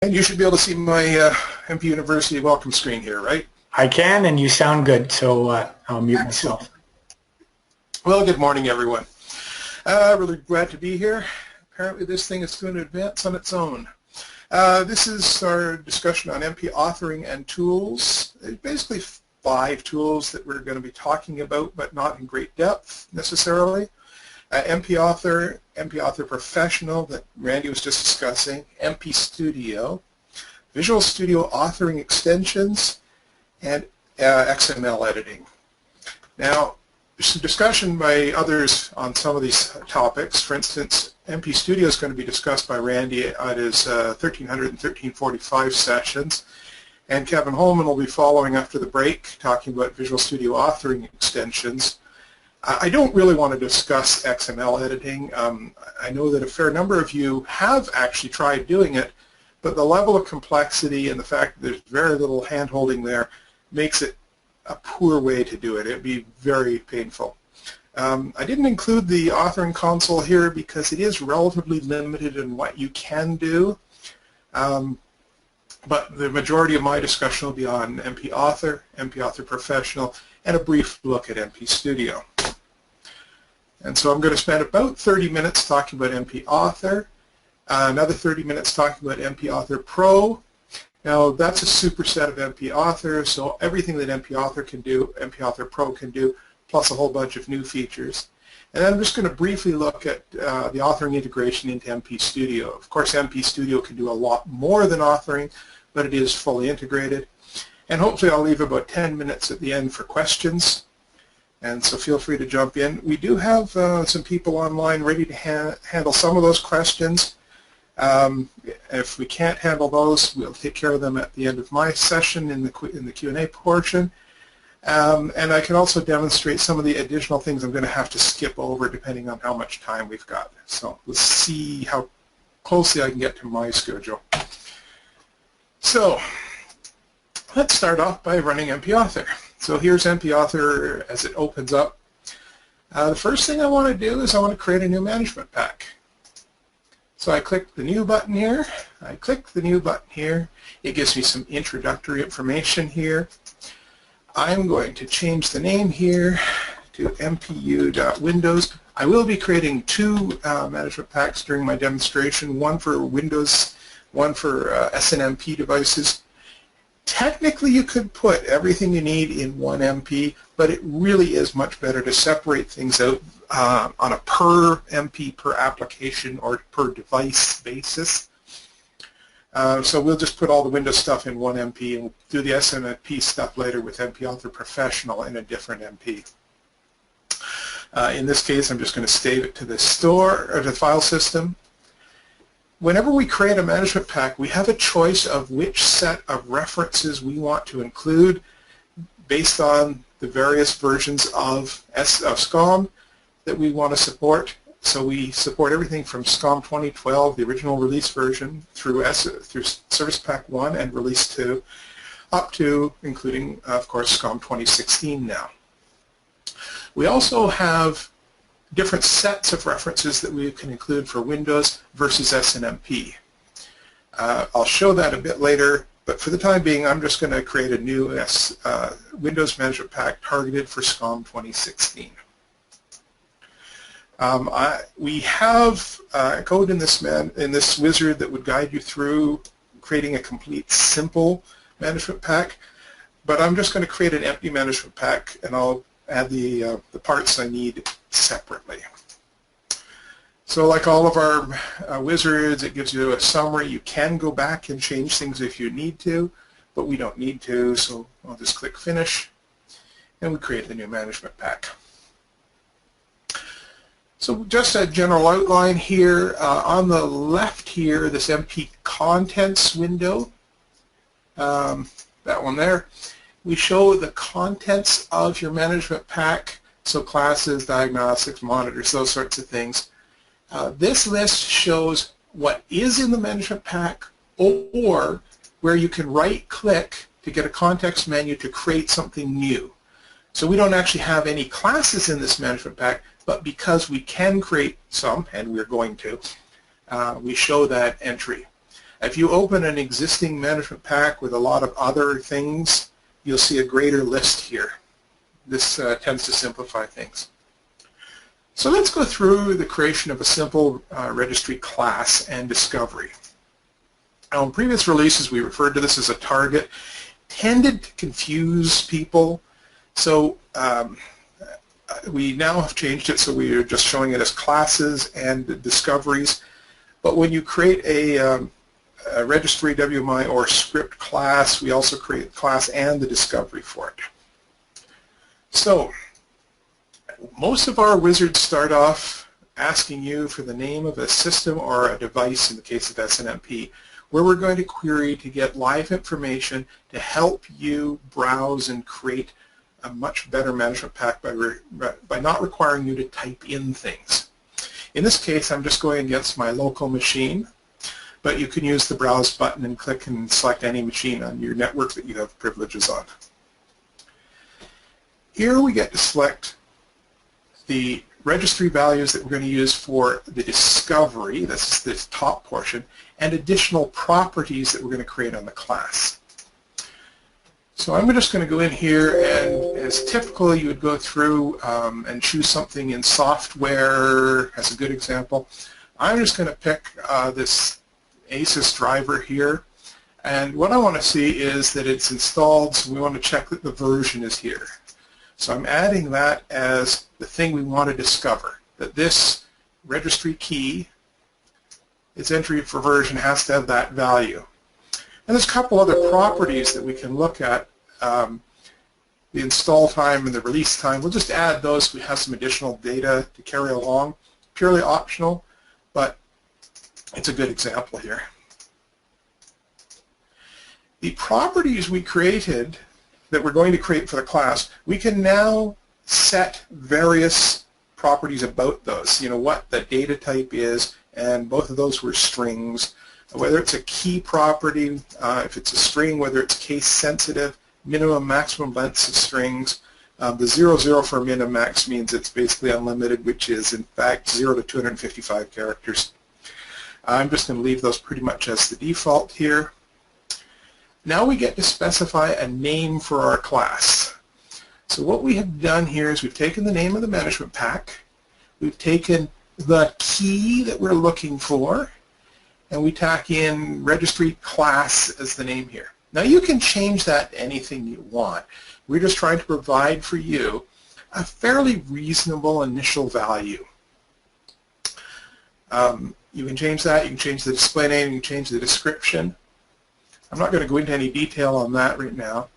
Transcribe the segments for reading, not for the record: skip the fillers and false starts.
And you should be able to see my MP University welcome screen here, right? I can, and you sound good, so I'll mute myself. Well, good morning, everyone. Really glad to be here. Apparently this thing is going to advance on its own. This is our discussion on MP authoring and tools. Basically 5 tools that we're going to be talking about, but not in great depth necessarily. MP Author, MP Author Professional that Randy was just discussing, MP Studio, Visual Studio Authoring Extensions, and XML Editing. Now, there's some discussion by others on some of these topics. For instance, MP Studio is going to be discussed by Randy at his 1300 and 1345 sessions, and Kevin Holman will be following after the break, talking about Visual Studio Authoring Extensions. I don't really want to discuss XML editing. I know that a fair number of you have actually tried doing it, but the level of complexity and the fact that there's very little hand-holding there makes it a poor way to do it. It'd be very painful. I didn't include the authoring console here because it is relatively limited in what you can do, but the majority of my discussion will be on MP Author, MP Author Professional, and a brief look at MP Studio. And so I'm going to spend about 30 minutes talking about MP Author, another 30 minutes talking about MP Author Pro. Now that's a superset of MP Author, so everything that MP Author can do, MP Author Pro can do, plus a whole bunch of new features. And then I'm just going to briefly look at the authoring integration into MP Studio. Of course, MP Studio can do a lot more than authoring, but it is fully integrated. And hopefully I'll leave about 10 minutes at the end for questions. And so feel free to jump in. We do have some people online ready to handle some of those questions. If we can't handle those, we'll take care of them at the end of my session in the Q&A portion. And I can also demonstrate some of the additional things I'm going to have to skip over depending on how much time we've got. So let's see how closely I can get to my schedule. So let's start off by running MP Author. So here's MP Author as it opens up. The first thing I want to do is I want to create a new management pack. So I click the New button here. I click the New button here. It gives me some introductory information here. I'm going to change the name here to mpu.windows. I will be creating 2 management packs during my demonstration, one for Windows, one for SNMP devices. Technically, you could put everything you need in one MP, but it really is much better to separate things out on a per MP, per application, or per device basis. So we'll just put all the Windows stuff in one MP and we'll do the SNMP stuff later with MP Author Professional in a different MP. In this case, I'm just going to save it to the store or the file system. Whenever we create a management pack, we have a choice of which set of references we want to include based on the various versions of SCOM that we want to support. So we support everything from SCOM 2012, the original release version, through Service Pack 1 and Release 2, up to, including, of course, SCOM 2016 now. We also have different sets of references that we can include for Windows versus SNMP. I'll show that a bit later, but for the time being, I'm just going to create a new Windows Management Pack targeted for SCOM 2016. We have code in this wizard that would guide you through creating a complete, simple management pack, but I'm just going to create an empty management pack, and I'll add the parts I need separately. So like all of our wizards, it gives you a summary. You can go back and change things if you need to, but we don't need to, so I'll just click Finish, and we create the new management pack. So just a general outline here. On the left here, this MP Contents window, that one there, we show the contents of your management pack, so classes, diagnostics, monitors, those sorts of things. This list shows what is in the management pack or where you can right-click to get a context menu to create something new. So we don't actually have any classes in this management pack, but because we can create some, and we're going to, we show that entry. If you open an existing management pack with a lot of other things, you'll see a greater list here. This tends to simplify things. So let's go through the creation of a simple registry class and discovery. Now, in previous releases, we referred to this as a target. Tended to confuse people, so we now have changed it, so we are just showing it as classes and discoveries. But when you create a registry, WMI, or script class, we also create the class and the discovery for it. So most of our wizards start off asking you for the name of a system or a device in the case of SNMP, where we're going to query to get live information to help you browse and create a much better management pack by not requiring you to type in things. In this case, I'm just going against my local machine, but you can use the Browse button and click and select any machine on your network that you have privileges on. Here we get to select the registry values that we're going to use for the discovery, this is the top portion, and additional properties that we're going to create on the class. So I'm just going to go in here, and as typical, you would go through and choose something in software as a good example. I'm just going to pick this ASUS driver here, and what I want to see is that it's installed, so we want to check that the version is here. So I'm adding that as the thing we want to discover, that this registry key, its entry for version, has to have that value. And there's a couple other properties that we can look at, the install time and the release time. We'll just add those. We have some additional data to carry along, purely optional, but it's a good example here. The properties we created that we're going to create for the class, we can now set various properties about those. You know, what the data type is, and both of those were strings. Whether it's a key property, if it's a string, whether it's case sensitive, minimum, maximum lengths of strings. The 00 for min and max means it's basically unlimited, which is in fact 0 to 255 characters. I'm just going to leave those pretty much as the default here. Now we get to specify a name for our class. So what we have done here is we've taken the name of the management pack, we've taken the key that we're looking for, and we tack in registry class as the name here. Now you can change that to anything you want. We're just trying to provide for you a fairly reasonable initial value. You can change that, you can change the display name, you can change the description. I'm not going to go into any detail on that right now.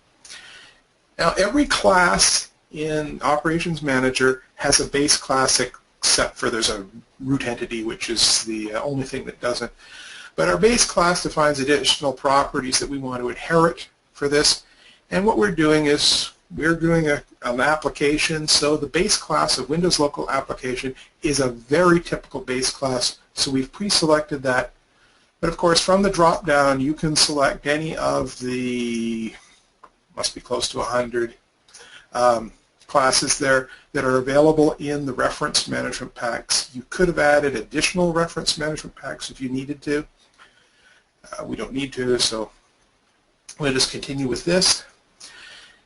Now every class in Operations Manager has a base class except for there's a root entity, which is the only thing that doesn't. But our base class defines additional properties that we want to inherit for this. And what we're doing is we're doing an application, so the base class of Windows Local Application is a very typical base class, so we've pre-selected that. But of course, from the drop-down, you can select any of the, must be close to 100 classes there that are available in the reference management packs. You could have added additional reference management packs if you needed to. We don't need to, so we'll just continue with this.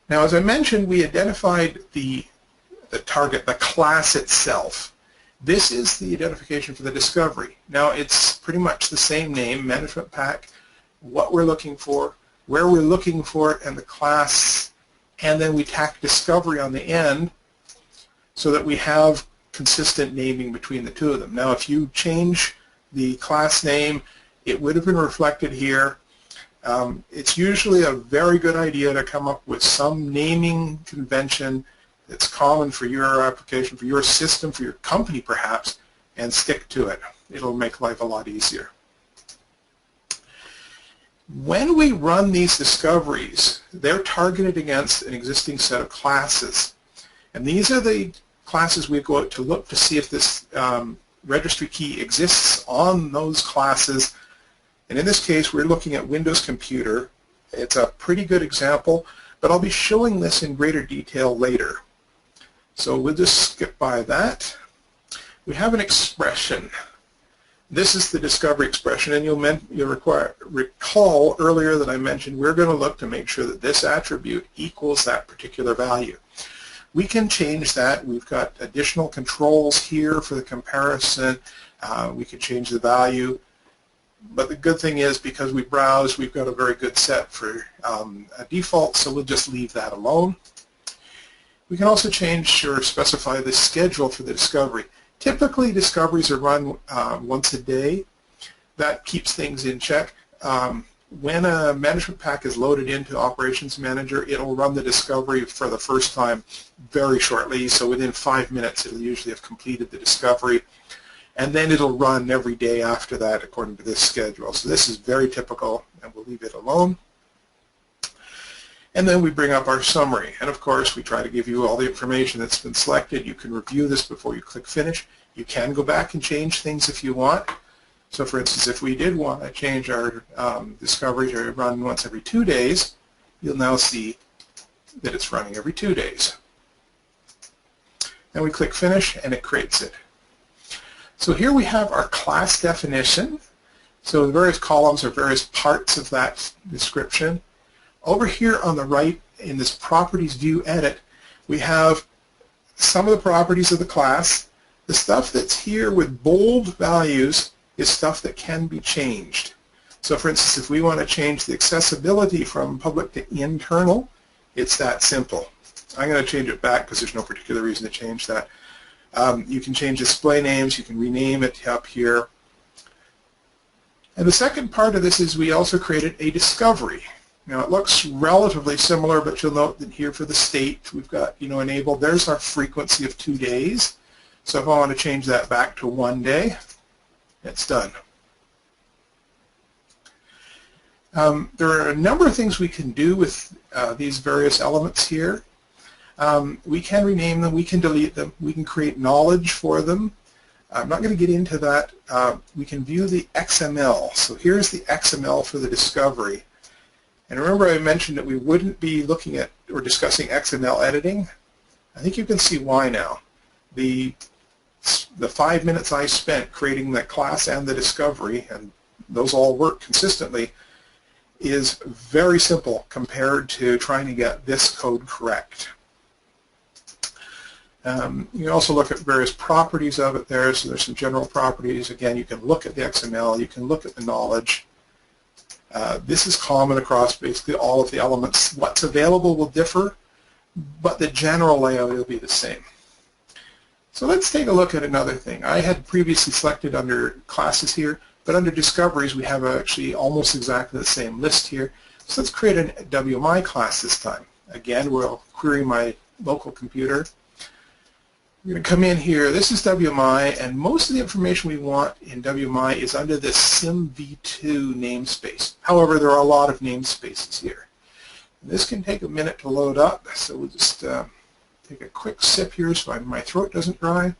Now, as I mentioned, we identified the target, the class itself. This is the identification for the discovery. Now, it's pretty much the same name, management pack, what we're looking for, where we're looking for it, and the class, and then we tack discovery on the end so that we have consistent naming between the two of them. Now, if you change the class name, it would have been reflected here. It's usually a very good idea to come up with some naming convention that's common for your application, for your system, for your company perhaps, and stick to it. It'll make life a lot easier. When we run these discoveries, they're targeted against an existing set of classes. And these are the classes we go out to look to see if this registry key exists on those classes. And in this case, we're looking at Windows Computer. It's a pretty good example, but I'll be showing this in greater detail later. So we'll just skip by that. We have an expression. This is the discovery expression, and you'll recall earlier that I mentioned we're going to look to make sure that this attribute equals that particular value. We can change that. We've got additional controls here for the comparison. We can change the value. But the good thing is, because we browse, we've got a very good set for a default, so we'll just leave that alone. We can also change or specify the schedule for the discovery. Typically, discoveries are run once a day. That keeps things in check. When a management pack is loaded into Operations Manager, it'll run the discovery for the first time very shortly. So within 5 minutes, it'll usually have completed the discovery. And then it'll run every day after that according to this schedule. So this is very typical, and we'll leave it alone. And then we bring up our summary. And of course, we try to give you all the information that's been selected. You can review this before you click Finish. You can go back and change things if you want. So for instance, if we did want to change our discovery to run once every 2 days, you'll now see that it's running every 2 days. And we click Finish, and it creates it. So here we have our class definition. So the various columns are various parts of that description. Over here on the right in this Properties View Edit, we have some of the properties of the class. The stuff that's here with bold values is stuff that can be changed. So for instance, if we want to change the accessibility from public to internal, it's that simple. I'm going to change it back because there's no particular reason to change that. You can change display names, you can rename it up here. And the second part of this is we also created a discovery. Now it looks relatively similar, but you'll note that here for the state we've got enabled. There's our frequency of 2 days. So if I want to change that back to 1 day, it's done. There are a number of things we can do with these various elements here. We can rename them, we can delete them, we can create knowledge for them. I'm not going to get into that. We can view the XML. So here's the XML for the discovery. And remember I mentioned that we wouldn't be looking at or discussing XML editing. I think you can see why now. The 5 minutes I spent creating the class and the discovery, and those all work consistently, is very simple compared to trying to get this code correct. You can also look at various properties of it there. So there's some general properties. Again, you can look at the XML, you can look at the knowledge. This is common across basically all of the elements. What's available will differ, but the general layout will be the same. So let's take a look at another thing. I had previously selected under classes here, but under discoveries we have actually almost exactly the same list here. So let's create a WMI class this time. Again, we'll query my local computer. We're going to come in here. This is WMI, and most of the information we want in WMI is under this SIMV2 namespace. However, there are a lot of namespaces here. And this can take a minute to load up, so we'll just take a quick sip here so my throat doesn't dry.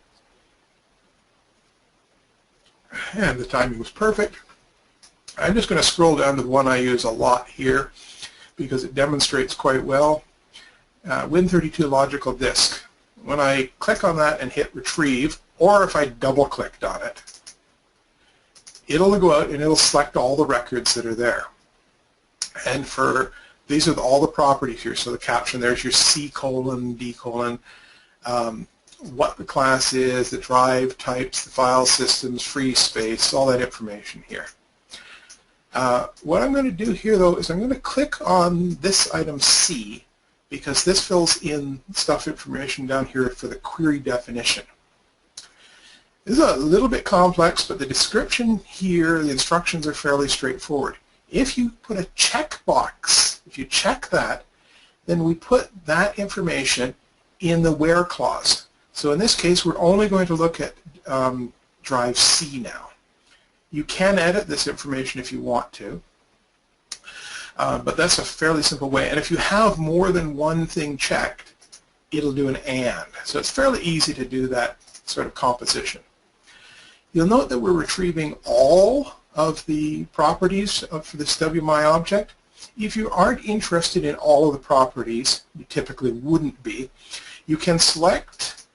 And the timing was perfect. I'm just going to scroll down to the one I use a lot here because it demonstrates quite well. Win32 Logical Disk. When I click on that and hit Retrieve, or if I double-clicked on it, it'll go out and it'll select all the records that are there. And these are all the properties here. So the caption, there's your C:, D:, what the class is, the drive types, the file systems, free space, all that information here. What I'm going to do here, though, is I'm going to click on this item C, because this fills in information down here for the query definition. This is a little bit complex, but the description here, the instructions are fairly straightforward. If you put a checkbox, if you check that, then we put that information in the where clause. So in this case, we're only going to look at drive C now. You can edit this information if you want to. But that's a fairly simple way. And if you have more than one thing checked, it'll do an AND. So it's fairly easy to do that sort of composition. You'll note that we're retrieving all of the properties for this WMI object. If you aren't interested in all of the properties, you typically wouldn't be, you can select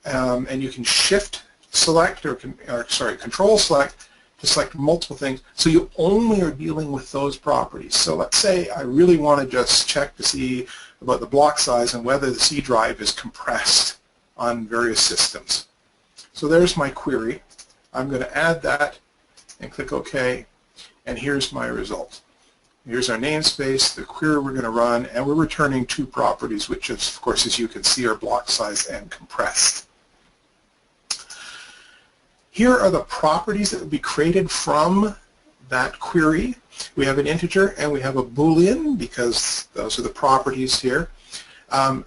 and you can shift select or control select to select multiple things, so you only are dealing with those properties. So let's say I really want to just check to see about the block size and whether the C drive is compressed on various systems. So there's my query. I'm going to add that and click OK, and here's my result. Here's our namespace, the query we're going to run, and we're returning two properties, which is, of course, as you can see, are block size and compressed. Here are the properties that will be created from that query. We have an integer and we have a Boolean, because those are the properties here.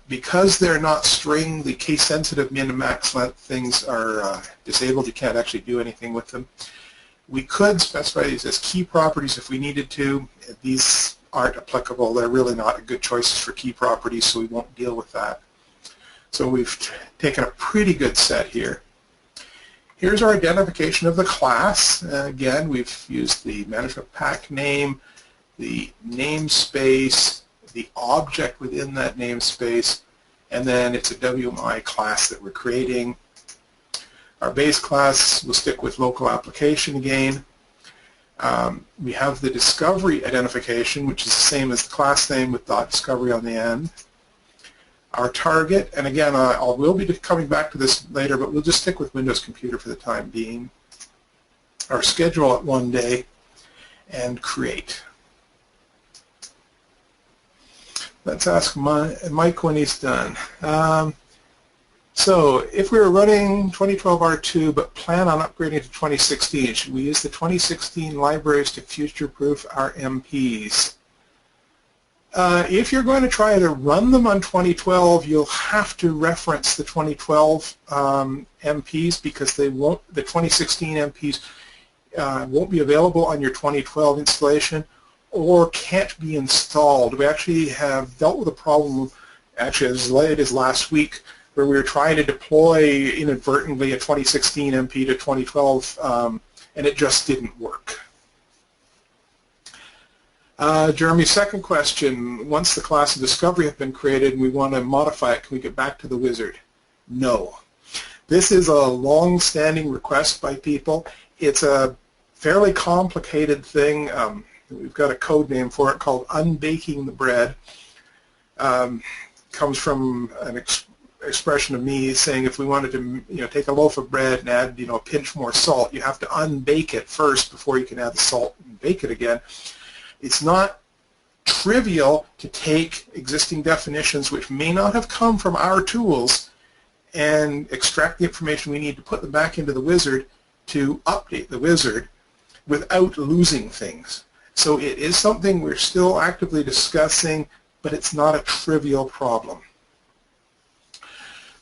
Because they're not string, the case-sensitive min and max length things are disabled. You can't actually do anything with them. We could specify these as key properties if we needed to. These aren't applicable. They're really not good choices for key properties, so we won't deal with that. So we've taken a pretty good set here. Here's our identification of the class. Again, we've used the management pack name, the namespace, the object within that namespace, and then it's a WMI class that we're creating. Our base class will stick with local application again. We have the discovery identification, which is the same as the class name with .discovery on the end. Our target, and again, I will be coming back to this later, but we'll just stick with Windows Computer for the time being. Our schedule at 1 day, and create. Let's ask Mike when he's done. So if we were running 2012 R2 but plan on upgrading to 2016, should we use the 2016 libraries to future-proof our MPs? If you're going to try to run them on 2012, you'll have to reference the 2012 MPs, because they won't. The 2016 MPs won't be available on your 2012 installation or can't be installed. We actually have dealt with a problem, actually as late as last week, where we were trying to deploy inadvertently a 2016 MP to 2012, and it just didn't work. Jeremy's second question, once the class of discovery has been created and we want to modify it, can we get back to the wizard? No. This is a long-standing request by people. It's a fairly complicated thing. We've got a code name for it called unbaking the bread. Comes from an expression of me saying if we wanted to take a loaf of bread and add a pinch more salt, you have to unbake it first before you can add the salt and bake it again. It's not trivial to take existing definitions which may not have come from our tools and extract the information we need to put them back into the wizard to update the wizard without losing things. So it is something we're still actively discussing, but it's not a trivial problem.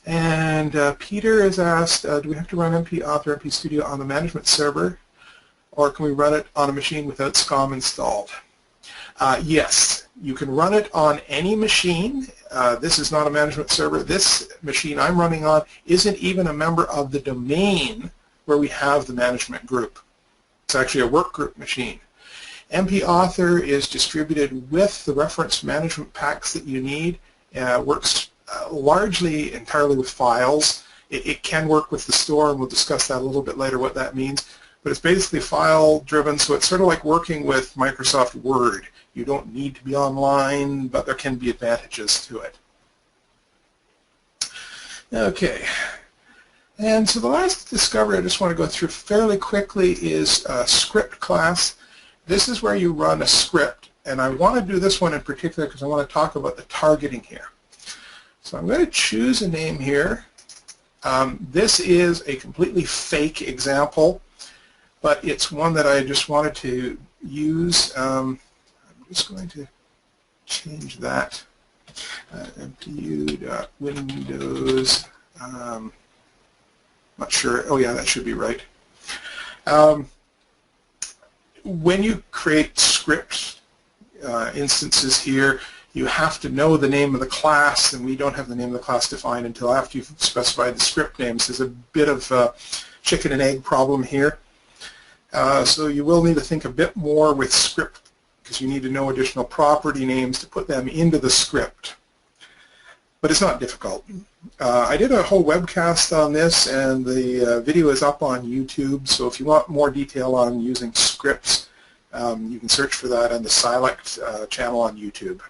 And Peter has asked, do we have to run MP Author, MP Studio on the management server, or can we run it on a machine without SCOM installed? Yes, you can run it on any machine. This is not a management server. This machine I'm running on isn't even a member of the domain where we have the management group. It's actually a work group machine. MP Author is distributed with the reference management packs that you need. Works largely entirely with files. It can work with the store, and we'll discuss that a little bit later what that means. But it's basically file driven, so it's sort of like working with Microsoft Word. You don't need to be online, but there can be advantages to it. Okay. And so the last discovery I just want to go through fairly quickly is a script class. This is where you run a script, and I want to do this one in particular because I want to talk about the targeting here. So I'm going to choose a name here. This is a completely fake example, but it's one that I just wanted to use. I'm just going to change that. MPU.Windows. Not sure. Oh yeah, that should be right. When you create script instances here, you have to know the name of the class, and we don't have the name of the class defined until after you've specified the script names. There's a bit of a chicken and egg problem here. So you will need to think a bit more with script, because you need to know additional property names to put them into the script. but it's not difficult. I did a whole webcast on this, and the video is up on YouTube, so if you want more detail on using scripts, you can search for that on the Silect channel on YouTube.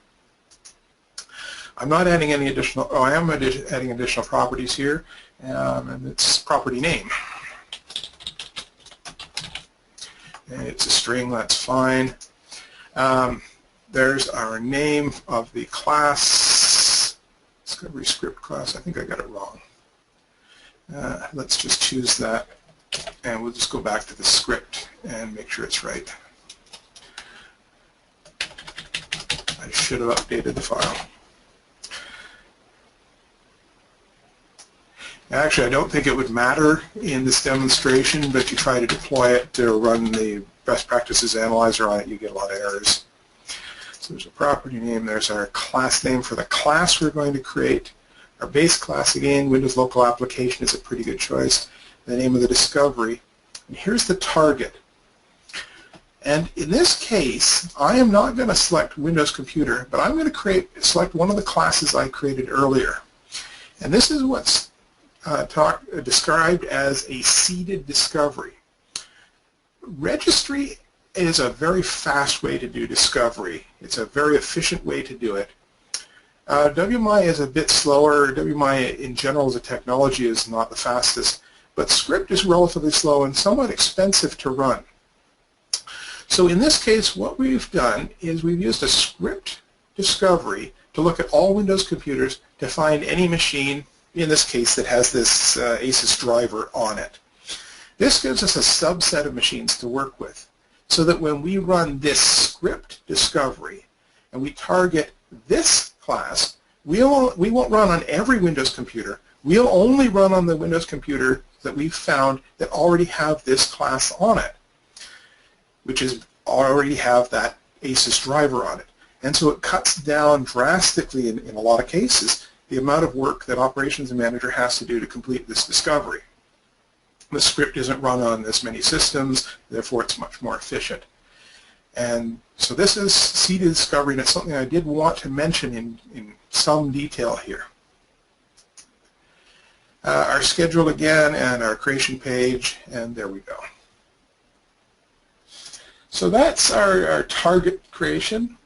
I'm not adding any additional, I am adding additional properties here, and it's property name. And it's a string, that's fine. There's our name of the class, Discovery Script class. I think I got it wrong. Let's just choose that, and we'll just go back to the script and make sure it's right. I should have updated the file. Actually, I don't think it would matter in this demonstration, but if you try to deploy it to run the best practices analyzer on it, you get a lot of errors. So there's a property name, there's our class name for the class we're going to create. Our base class, again, Windows Local Application is a pretty good choice. The name of the discovery. And here's the target. And in this case, I am not going to select Windows Computer, but I'm going to select one of the classes I created earlier. And this is what's described as a seeded discovery. Registry is a very fast way to do discovery. It's a very efficient way to do it. WMI is a bit slower. WMI in general as a technology is not the fastest, but script is relatively slow and somewhat expensive to run. So in this case, what we've done is we've used a script discovery to look at all Windows computers to find any machine, in this case, that has this ASUS driver on it. This gives us a subset of machines to work with, so that when we run this script discovery and we target this class, we won't run on every Windows computer. We'll only run on the Windows computer that we've found that already have this class on it, which is already have that ASUS driver on it. And so it cuts down drastically in a lot of cases the amount of work that Operations Manager has to do to complete this discovery. The script isn't run on this many systems, therefore it's much more efficient. And so this is seeded discovery, and it's something I did want to mention in some detail here. Our schedule again, and our creation page, and there we go. So that's our target creation.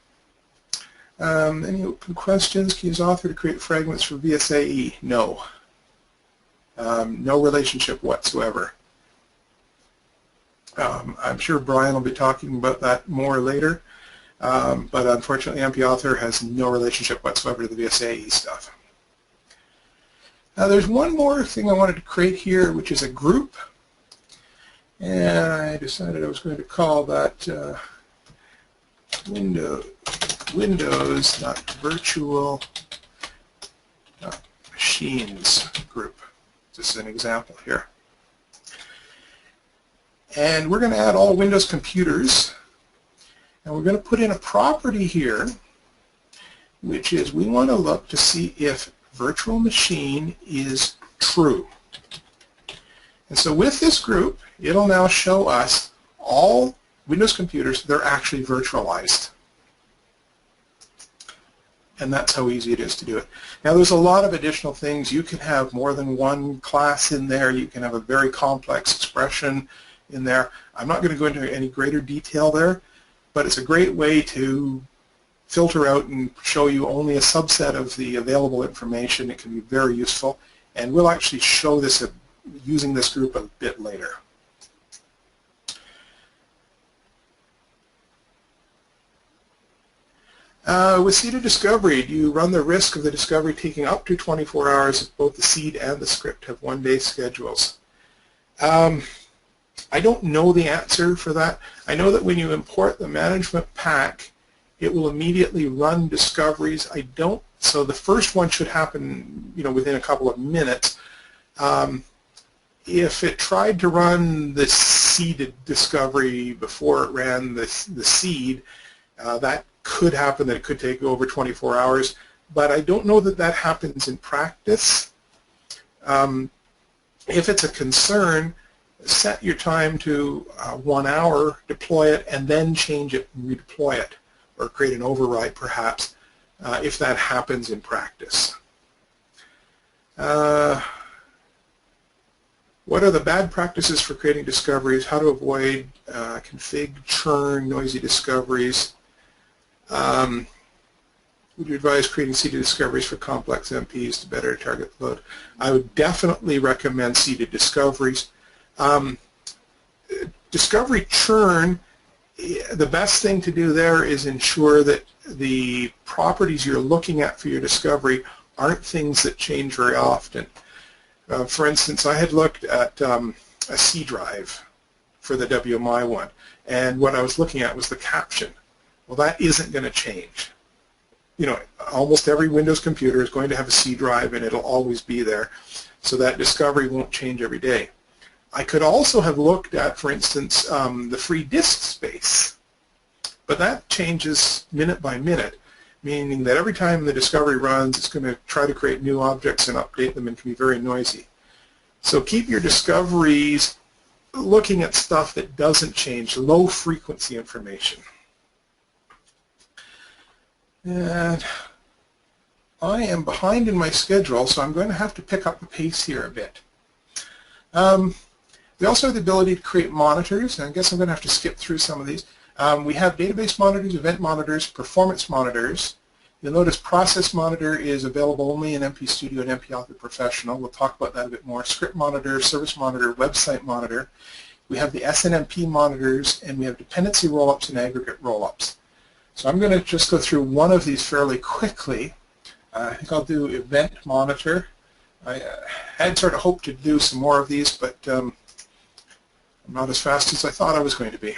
Any open questions? Can you use author to create fragments for VSAE? No. No relationship whatsoever. I'm sure Brian will be talking about that more later, but unfortunately MP Author has no relationship whatsoever to the VSAE stuff. Now there's one more thing I wanted to create here, which is a group, and I decided I was going to call that Windows, not virtual, machines group. This is an example here. And we're going to add all Windows computers, and we're going to put in a property here, which is we want to look to see if virtual machine is true. And so with this group, it'll now show us all Windows computers that are actually virtualized. And that's how easy it is to do it. Now there's a lot of additional things. You can have more than one class in there. You can have a very complex expression in there. I'm not going to go into any greater detail there, but it's a great way to filter out and show you only a subset of the available information. It can be very useful, and we'll actually show this using this group a bit later. With seeded discovery, you run the risk of the discovery taking up to 24 hours if both the seed and the script have one-day schedules. I don't know the answer for that. I know that when you import the management pack, it will immediately run discoveries. So the first one should happen, within a couple of minutes. If it tried to run the seeded discovery before it ran the seed, that could happen, that it could take over 24 hours, but I don't know that that happens in practice. If it's a concern, set your time to 1 hour, deploy it, and then change it and redeploy it, or create an override perhaps, if that happens in practice. What are the bad practices for creating discoveries? How to avoid config, churn, noisy discoveries? Would you advise creating seeded discoveries for complex MPs to better target the load? I would definitely recommend seeded discoveries. Discovery churn, the best thing to do there is ensure that the properties you're looking at for your discovery aren't things that change very often. For instance, I had looked at a C drive for the WMI one, and what I was looking at was the caption. Well, that isn't going to change. You know, almost every Windows computer is going to have a C drive, and it'll always be there, so that discovery won't change every day. I could also have looked at, for instance, the free disk space, but that changes minute by minute, meaning that every time the discovery runs, it's going to try to create new objects and update them and can be very noisy. So keep your discoveries looking at stuff that doesn't change, low frequency information. And I am behind in my schedule, so I'm going to have to pick up the pace here a bit. We also have the ability to create monitors, and I guess I'm going to have to skip through some of these. We have database monitors, event monitors, performance monitors. You'll notice process monitor is available only in MP Studio and MP Author Professional. We'll talk about that a bit more. Script monitor, service monitor, website monitor. We have the SNMP monitors, and we have dependency rollups and aggregate rollups. So I'm going to just go through one of these fairly quickly. I think I'll do event monitor. I had sort of hoped to do some more of these, but I'm not as fast as I thought I was going to be.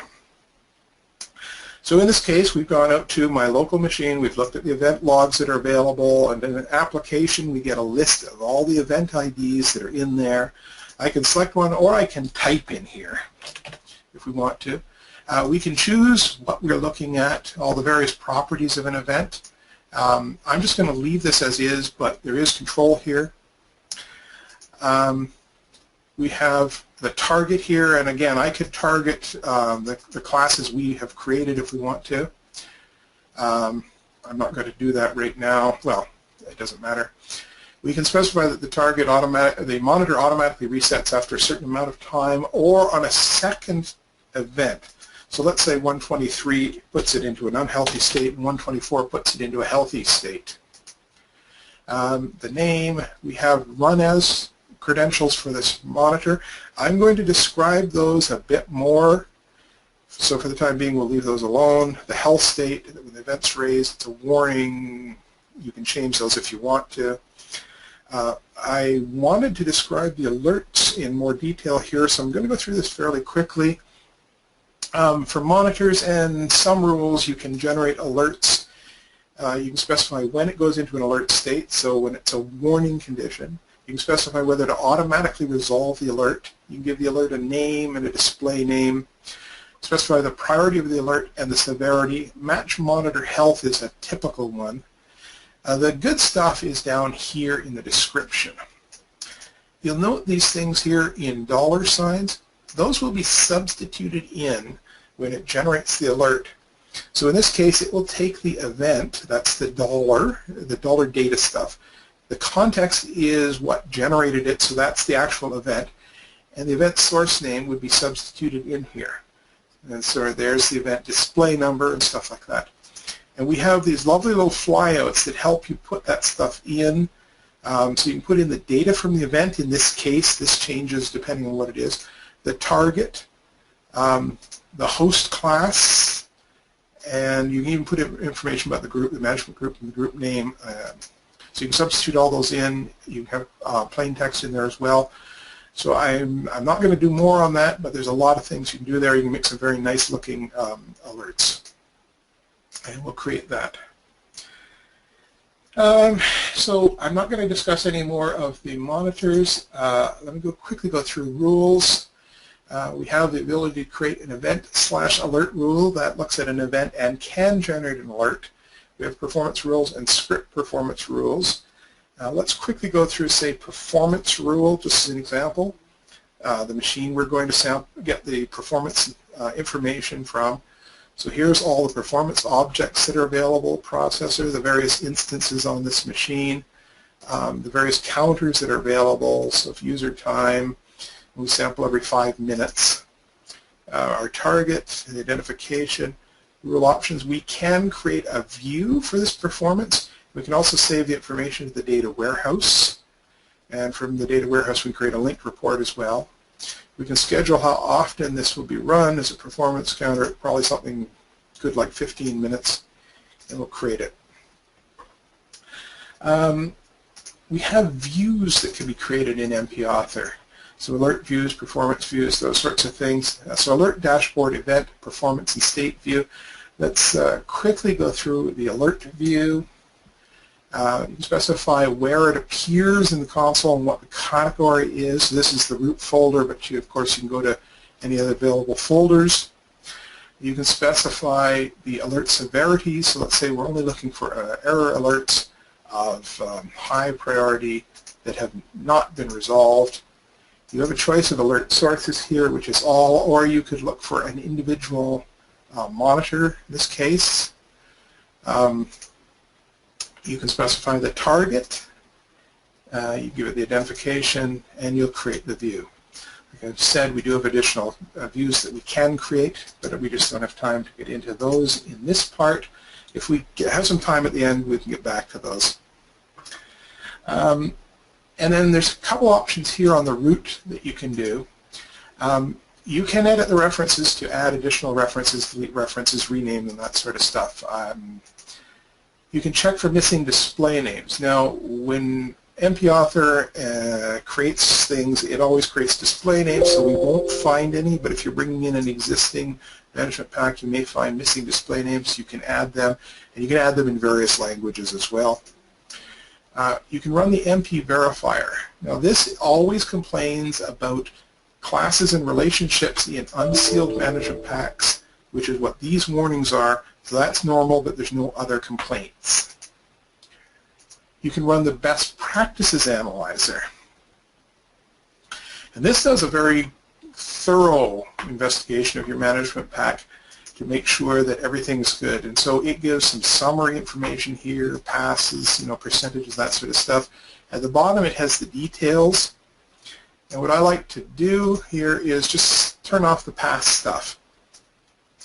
So in this case, we've gone out to my local machine, we've looked at the event logs that are available, and in an application we get a list of all the event IDs that are in there. I can select one, or I can type in here if we want to. We can choose what we're looking at, all the various properties of an event. I'm just going to leave this as is, but there is control here. We have the target here, and again, I could target the classes we have created if we want to. I'm not going to do that right now. Well, it doesn't matter. We can specify that the monitor automatically resets after a certain amount of time or on a second event. So let's say 123 puts it into an unhealthy state and 124 puts it into a healthy state. The name, we have run as credentials for this monitor. I'm going to describe those a bit more, so for the time being we'll leave those alone. The health state, when the event's raised, it's a warning. You can change those if you want to. I wanted to describe the alerts in more detail here, so I'm going to go through this fairly quickly. For monitors and some rules, you can generate alerts. You can specify when it goes into an alert state, so when it's a warning condition. You can specify whether to automatically resolve the alert. You can give the alert a name and a display name. Specify the priority of the alert and the severity. Match monitor health is a typical one. The good stuff is down here in the description. You'll note these things here in dollar signs. Those will be substituted in when it generates the alert. So in this case, it will take the event, that's the dollar data stuff. The context is what generated it, so that's the actual event. And the event source name would be substituted in here. And so there's the event display number and stuff like that. And we have these lovely little flyouts that help you put that stuff in. So you can put in the data from the event. In this case, this changes depending on what it is. The target, the host class, and you can even put in information about the group, the management group, and the group name. So you can substitute all those in. You can have plain text in there as well. So I'm not going to do more on that, but there's a lot of things you can do there. You can make some very nice looking alerts. And we'll create that. So I'm not going to discuss any more of the monitors. Let me quickly go through rules. We have the ability to create an event/alert rule that looks at an event and can generate an alert. We have performance rules and script performance rules. Let's quickly go through, say, performance rule, just as an example. The machine we're going to get the performance information from. So here's all the performance objects that are available, processor, the various instances on this machine. the various counters that are available, so if user time, we sample every 5 minutes, our target, the identification, rule options. We can create a view for this performance. We can also save the information to the data warehouse, and from the data warehouse we create a linked report as well. We can schedule how often this will be run as a performance counter, probably something good like 15 minutes, and we'll create it. We have views that can be created in MP Author. So alert views, performance views, those sorts of things. So alert, dashboard, event, performance, and state view. Let's quickly go through the alert view. You can specify where it appears in the console and what the category is. This is the root folder, but of course you can go to any other available folders. You can specify the alert severity. So let's say we're only looking for error alerts of high priority that have not been resolved. You have a choice of alert sources here, which is all, or you could look for an individual monitor in this case. You can specify the target, you give it the identification, and you'll create the view. Like I've said, we do have additional views that we can create, but we just don't have time to get into those in this part. If we have some time at the end, we can get back to those. And then there's a couple options here on the root that you can do. You can edit the references to add additional references, delete references, rename them, that sort of stuff. You can check for missing display names. Now, when MP Author creates things, it always creates display names, so we won't find any, but if you're bringing in an existing management pack, you may find missing display names. You can add them, and you can add them in various languages as well. You can run the MP verifier. Now, this always complains about classes and relationships in unsealed management packs, which is what these warnings are. So that's normal, but there's no other complaints. You can run the best practices analyzer. And this does a very thorough investigation of your management pack to make sure that everything's good. And so it gives some summary information here, passes, percentages, that sort of stuff. At the bottom it has the details. And what I like to do here is just turn off the past stuff.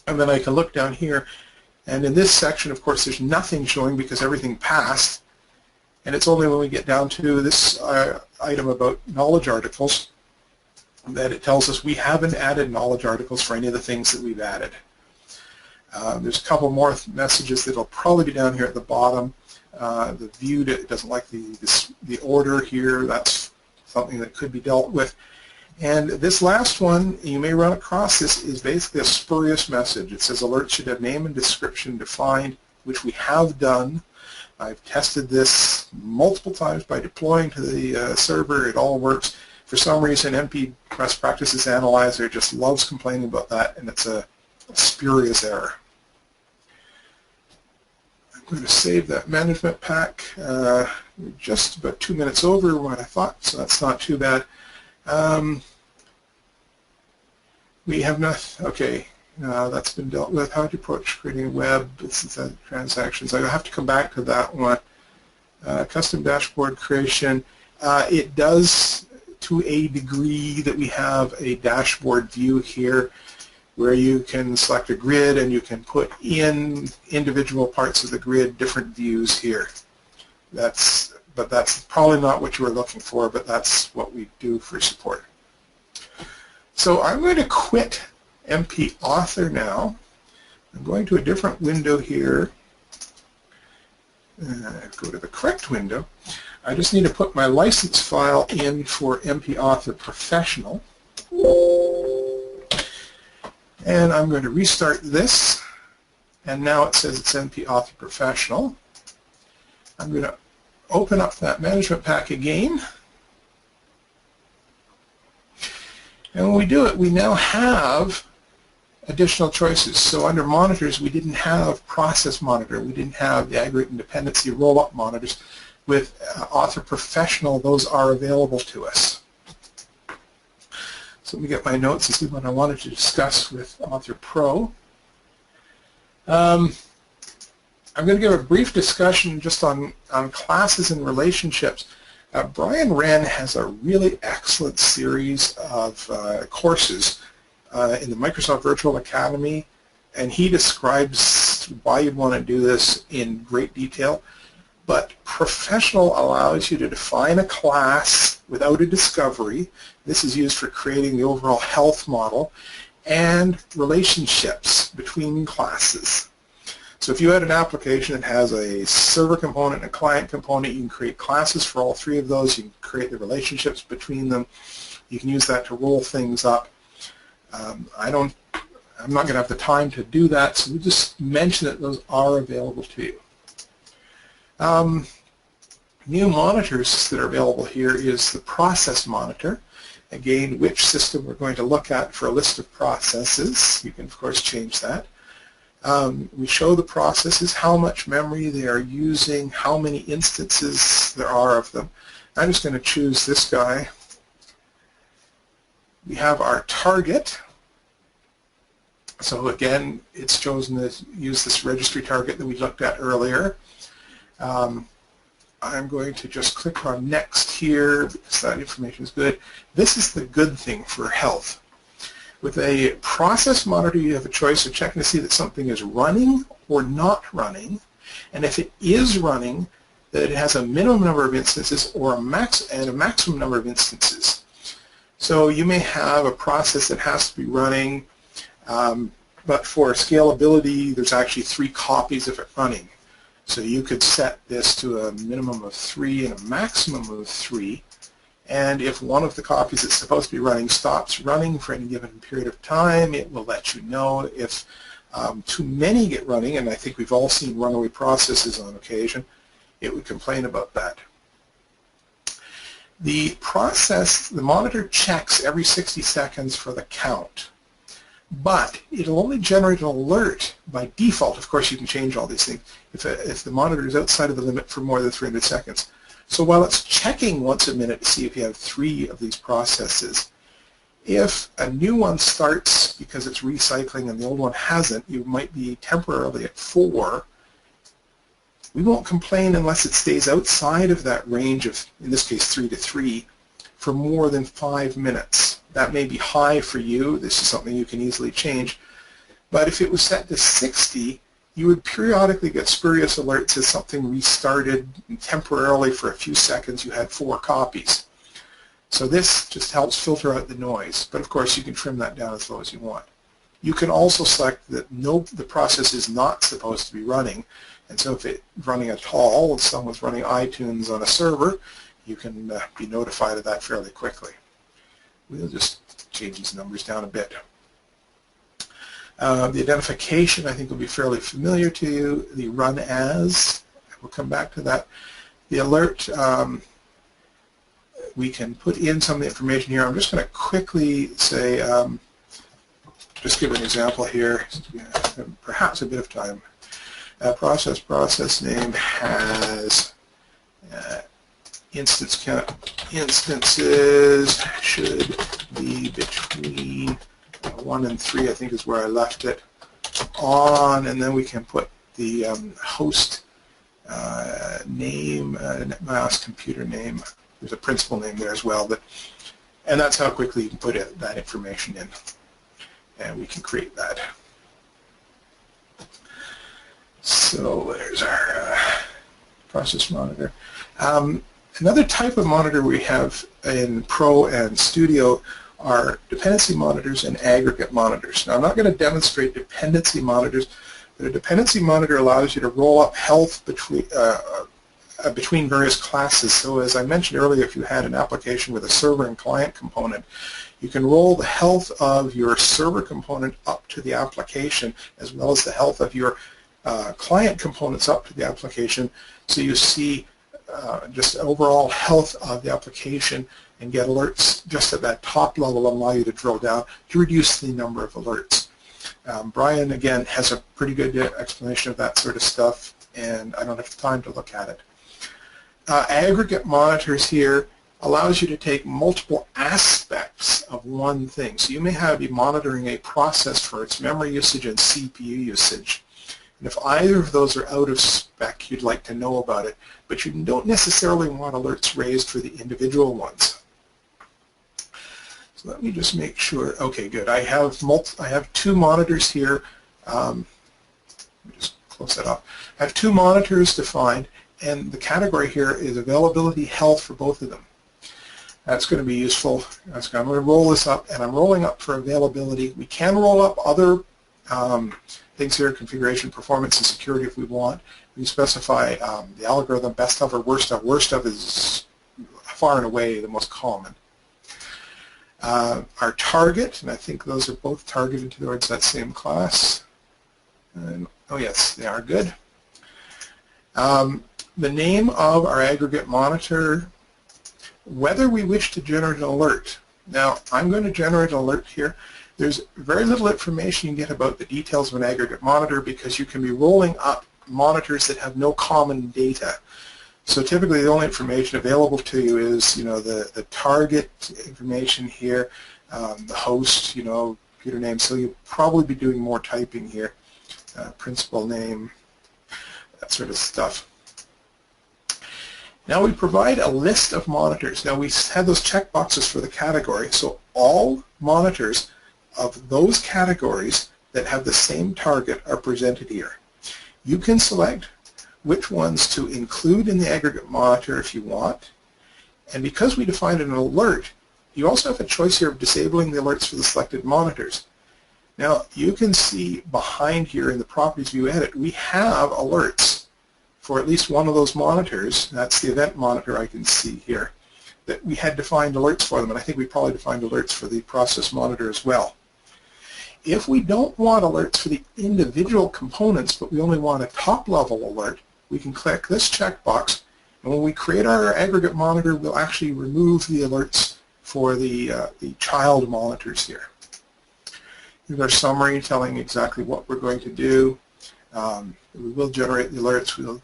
And then I can look down here, and in this section, of course, there's nothing showing because everything passed. And it's only when we get down to this item about knowledge articles that it tells us we haven't added knowledge articles for any of the things that we've added. There's a couple more messages that will probably be down here at the bottom. The view doesn't like the order here. That's something that could be dealt with. And this last one, you may run across this, is basically a spurious message. It says alert should have name and description defined, which we have done. I've tested this multiple times by deploying to the server. It all works. For some reason, MP Best Practices Analyzer just loves complaining about that, and it's a spurious error. I'm going to save that management pack. We're just about 2 minutes over what I thought, so that's not too bad. We have nothing. Okay, that's been dealt with. How to approach creating a web transactions. I have to come back to that one. Custom dashboard creation. It does, to a degree, that we have a dashboard view here where you can select a grid and you can put in individual parts of the grid, different views here. But that's probably not what you were looking for, but that's what we do for support. So I'm going to quit MP Author now. I'm going to a different window here. Go to the correct window. I just need to put my license file in for MP Author Professional. And I'm going to restart this. And now it says it's MP Author Professional. I'm going to open up that management pack again. And when we do it, we now have additional choices. So under monitors, we didn't have process monitor. We didn't have the aggregate and dependency roll-up monitors. With Author Professional, those are available to us. So let me get my notes and see what I wanted to discuss with Author Pro. I'm going to give a brief discussion just on classes and relationships. Brian Wren has a really excellent series of courses in the Microsoft Virtual Academy, and he describes why you'd want to do this in great detail. But Professional allows you to define a class without a discovery. This is used for creating the overall health model, and relationships between classes. So if you had an application that has a server component and a client component, you can create classes for all three of those. You can create the relationships between them. You can use that to roll things up. I'm not going to have the time to do that, so we'll just mention that those are available to you. New monitors that are available here is the process monitor. Again, which system we're going to look at for a list of processes. You can, of course, change that. We show the processes, how much memory they are using, how many instances there are of them. I'm just going to choose this guy. We have our target. So again, it's chosen to use this registry target that we looked at earlier. I'm going to just click on next here because that information is good. This is the good thing for health. With a process monitor, you have a choice of checking to see that something is running or not running, and if it is running, that it has a minimum number of instances or a maximum number of instances. So you may have a process that has to be running, but for scalability, there's actually 3 copies of it running. So you could set this to a minimum of 3 and a maximum of 3. And if one of the copies that's supposed to be running stops running for any given period of time, it will let you know. If too many get running, and I think we've all seen runaway processes on occasion, it would complain about that. The monitor checks every 60 seconds for the count. But it'll only generate an alert by default. Of course, you can change all these things if the monitor is outside of the limit for more than 300 seconds. So while it's checking once a minute to see if you have 3 of these processes, if a new one starts because it's recycling and the old one hasn't, you might be temporarily at 4. We won't complain unless it stays outside of that range of, in this case, 3 to 3, for more than 5 minutes. That may be high for you. This is something you can easily change. But if it was set to 60, you would periodically get spurious alerts as something restarted, and temporarily for a few seconds you had 4 copies. So this just helps filter out the noise. But of course you can trim that down as low as you want. You can also select that the process is not supposed to be running. And so if it's running at all, if someone's running iTunes on a server, you can be notified of that fairly quickly. We'll just change these numbers down a bit. The identification, I think, will be fairly familiar to you. The run as, we'll come back to that. The alert, we can put in some of the information here. I'm just going to quickly say, just give an example here, perhaps a bit of time. Process name has instance count. Instances should be between 1 and 3, I think is where I left it, on, and then we can put the host name, NetMask computer name. There's a principal name there as well, and that's how quickly you can put that information in, and we can create that. So there's our process monitor. Another type of monitor we have in Pro and Studio are dependency monitors and aggregate monitors. Now, I'm not going to demonstrate dependency monitors, but a dependency monitor allows you to roll up health between various classes. So as I mentioned earlier, if you had an application with a server and client component, you can roll the health of your server component up to the application as well as the health of your client components up to the application, so you see just overall health of the application and get alerts just at that top level and allow you to drill down to reduce the number of alerts. Brian, again, has a pretty good explanation of that sort of stuff, and I don't have time to look at it. Aggregate monitors here allows you to take multiple aspects of one thing. So you may be monitoring a process for its memory usage and CPU usage. And if either of those are out of spec, you'd like to know about it, but you don't necessarily want alerts raised for the individual ones. So let me just make sure. Okay, good. I have two monitors here. Let me just close that off. I have two monitors defined, and the category here is availability health for both of them. That's going to be useful. I'm going to roll this up, and I'm rolling up for availability. We can roll up other things here, configuration, performance, and security if we want. We specify the algorithm, best of or worst of. Worst of is far and away the most common. Our target, and I think those are both targeted towards that same class. And, oh yes, they are good. The name of our aggregate monitor, whether we wish to generate an alert. Now, I'm going to generate an alert here. There's very little information you can get about the details of an aggregate monitor because you can be rolling up monitors that have no common data. So typically the only information available to you is, the target information here, the host, computer name. So you'll probably be doing more typing here, principal name, that sort of stuff. Now we provide a list of monitors. Now we have those checkboxes for the category, so all monitors of those categories that have the same target are presented here. You can select which ones to include in the aggregate monitor if you want, and because we defined an alert, you also have a choice here of disabling the alerts for the selected monitors. Now you can see behind here in the Properties View Edit, we have alerts for at least one of those monitors. That's the event monitor I can see here, that we had defined alerts for them, and I think we probably defined alerts for the process monitor as well. If we don't want alerts for the individual components, but we only want a top-level alert, we can click this checkbox, and when we create our aggregate monitor, we'll actually remove the alerts for the child monitors here. Here's our summary telling exactly what we're going to do. We will generate the alerts. We'll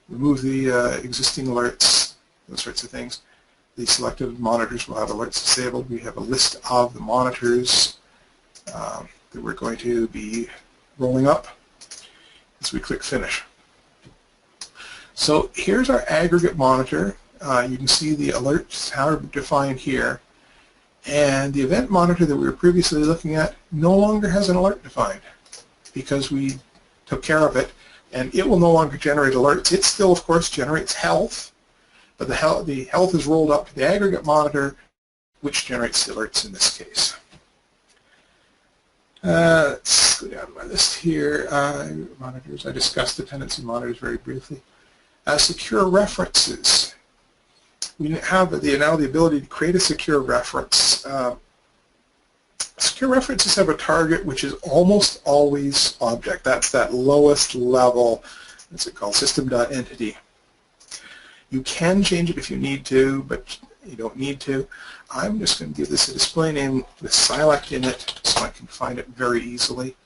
remove the existing alerts, those sorts of things. The selected monitors will have alerts disabled. We have a list of the monitors that we're going to be rolling up as we click Finish. So here's our aggregate monitor. You can see the alerts are defined here. And the event monitor that we were previously looking at no longer has an alert defined because we took care of it, and it will no longer generate alerts. It still, of course, generates health, but the health is rolled up to the aggregate monitor, which generates the alerts in this case. Let's go down my list here. Monitors. I discussed dependency monitors very briefly. Secure references. We have now the ability to create a secure reference. Secure references have a target which is almost always object. That's that lowest level, what's it called, system.entity. You can change it if you need to, but you don't need to. I'm just going to give this a display name with Silect in it so I can find it very easily.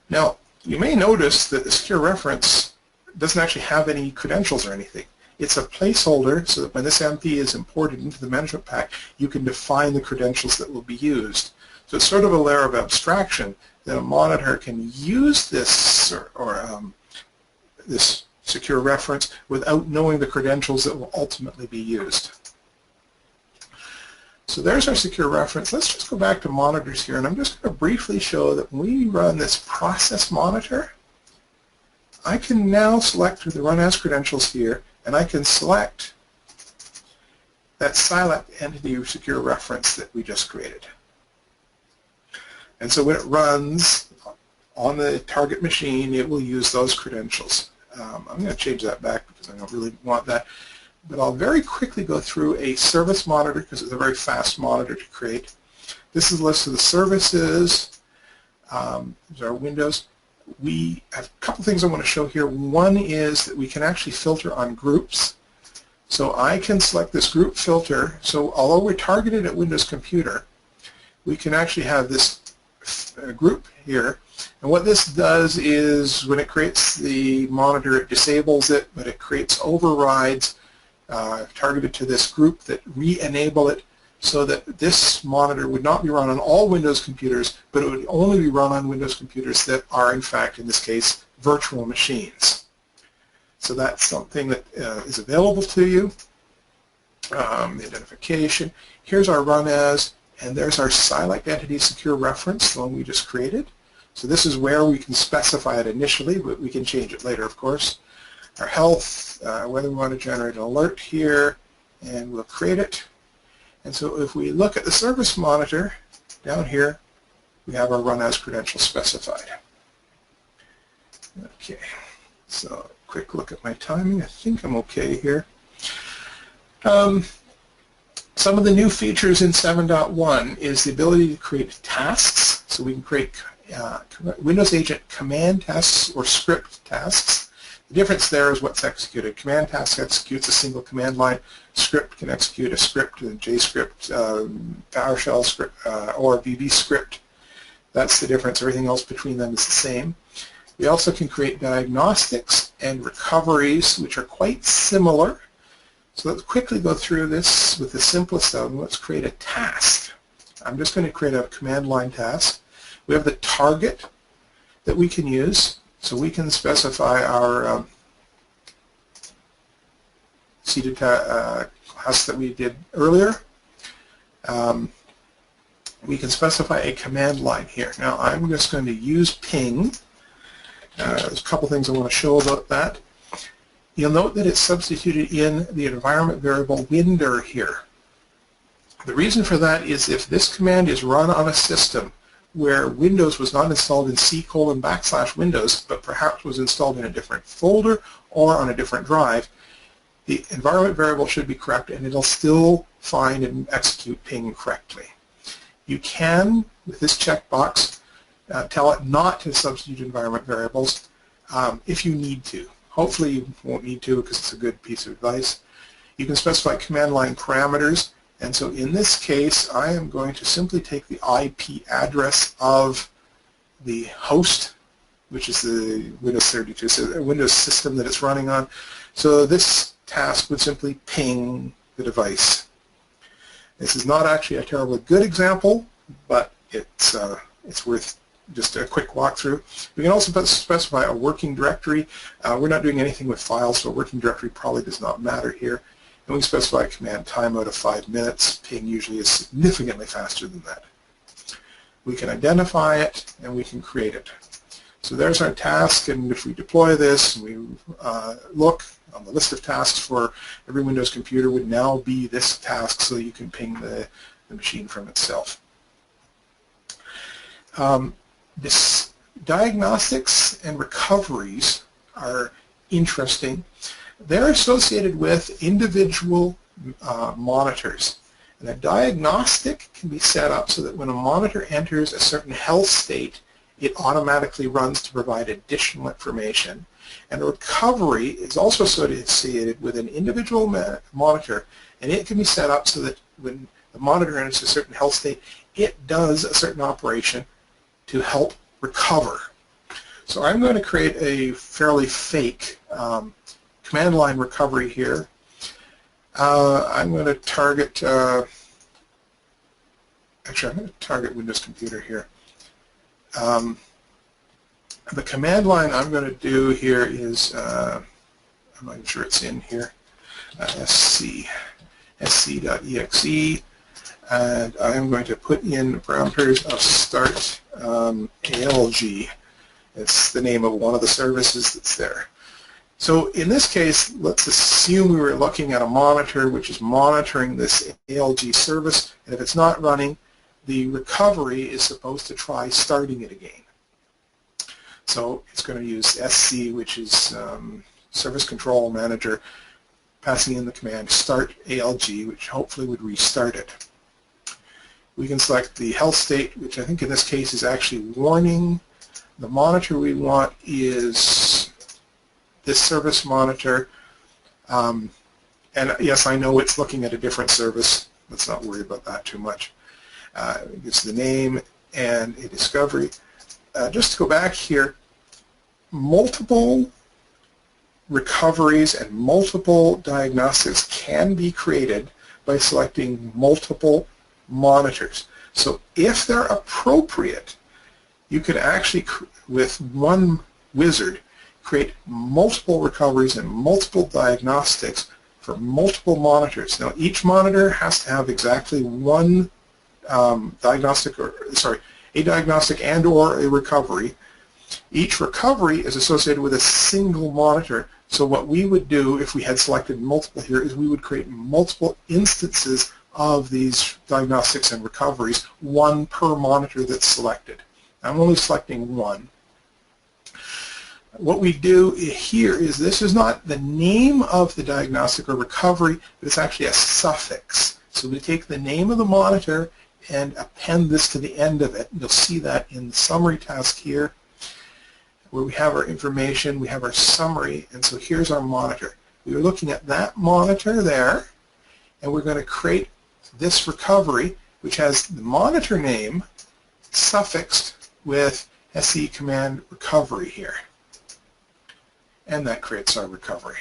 Now, you may notice that the secure reference doesn't actually have any credentials or anything. It's a placeholder so that when this MP is imported into the management pack, you can define the credentials that will be used. So it's sort of a layer of abstraction that a monitor can use this this secure reference without knowing the credentials that will ultimately be used. So there's our secure reference. Let's just go back to monitors here, and I'm just going to briefly show that when we run this process monitor, I can now select the Run As credentials here, and I can select that Silect entity secure reference that we just created. And so when it runs on the target machine, it will use those credentials. I'm going to change that back because I don't really want that. But I'll very quickly go through a service monitor because it's a very fast monitor to create. This is a list of the services. These are our windows. We have a couple things I want to show here. One is that we can actually filter on groups. So I can select this group filter. So although we're targeted at Windows Computer, we can actually have this group here. And what this does is when it creates the monitor, it disables it, but it creates overrides targeted to this group that re-enable it so that this monitor would not be run on all Windows computers, but it would only be run on Windows computers that are, in fact, in this case, virtual machines. So that's something that is available to you. Identification. Here's our run as, and there's our Silect Entity Secure Reference, the one we just created. So this is where we can specify it initially, but we can change it later, of course. Our health, whether we want to generate an alert here, and we'll create it. And so if we look at the service monitor, down here, we have our run as credential specified. Okay, so quick look at my timing. I think I'm okay here. Some of the new features in 7.1 is the ability to create tasks. So we can create Windows Agent command tasks or script tasks. The difference there is what's executed. Command task executes a single command line. Script can execute a script, a JScript, PowerShell script, or a VB script. That's the difference. Everything else between them is the same. We also can create diagnostics and recoveries, which are quite similar. So let's quickly go through this with the simplest of them. Let's create a task. I'm just going to create a command line task. We have the target that we can use. So we can specify our seeded task that we did earlier. We can specify a command line here. Now I'm just going to use ping. There's a couple things I want to show about that. You'll note that it's substituted in the environment variable window here. The reason for that is if this command is run on a system where Windows was not installed in C:\Windows, but perhaps was installed in a different folder or on a different drive, the environment variable should be correct and it'll still find and execute ping correctly. You can, with this checkbox, tell it not to substitute environment variables if you need to. Hopefully you won't need to because it's a good piece of advice. You can specify command line parameters, and so in this case I am going to simply take the IP address of the host, which is the Windows 32, so the Windows system that it's running on. So this task would simply ping the device. This is not actually a terribly good example, but it's worth just a quick walkthrough. We can also specify a working directory. We're not doing anything with files, so a working directory probably does not matter here. And we can specify a command timeout of 5 minutes. Ping usually is significantly faster than that. We can identify it, and we can create it. So there's our task, and if we deploy this, we look on the list of tasks for every Windows computer would now be this task, so you can ping the machine from itself. This diagnostics and recoveries are interesting. They're associated with individual monitors. And a diagnostic can be set up so that when a monitor enters a certain health state, it automatically runs to provide additional information. And a recovery is also associated with an individual monitor, and it can be set up so that when the monitor enters a certain health state, it does a certain operation to help recover. So I'm going to create a fairly fake command line recovery here. I'm going to target, actually I'm going to target Windows Computer here. The command line I'm going to do here is, I'm not even sure it's in here, sc.exe, and I'm going to put in parameters of start ALG. It's the name of one of the services that's there. So in this case, let's assume we were looking at a monitor which is monitoring this ALG service, and if it's not running, the recovery is supposed to try starting it again. So it's going to use SC, which is Service Control Manager, passing in the command start ALG, which hopefully would restart it. We can select the health state, which I think in this case is actually warning. The monitor we want is this service monitor. And yes, I know it's looking at a different service. Let's not worry about that too much. It's the name and a discovery. Just to go back here, multiple recoveries and multiple diagnostics can be created, by selecting multiple monitors. So if they're appropriate, you can actually, with one wizard, create multiple recoveries and multiple diagnostics for multiple monitors. Now each monitor has to have exactly one a diagnostic and or a recovery. Each recovery is associated with a single monitor. So what we would do if we had selected multiple here is we would create multiple instances of these diagnostics and recoveries, one per monitor that's selected. I'm only selecting one. What we do here is this is not the name of the diagnostic or recovery, but it's actually a suffix. So we take the name of the monitor and append this to the end of it. You'll see that in the summary task here, where we have our information, we have our summary, and so here's our monitor. We're looking at that monitor there, and we're going to create this recovery, which has the monitor name suffixed with SE command recovery here. And that creates our recovery.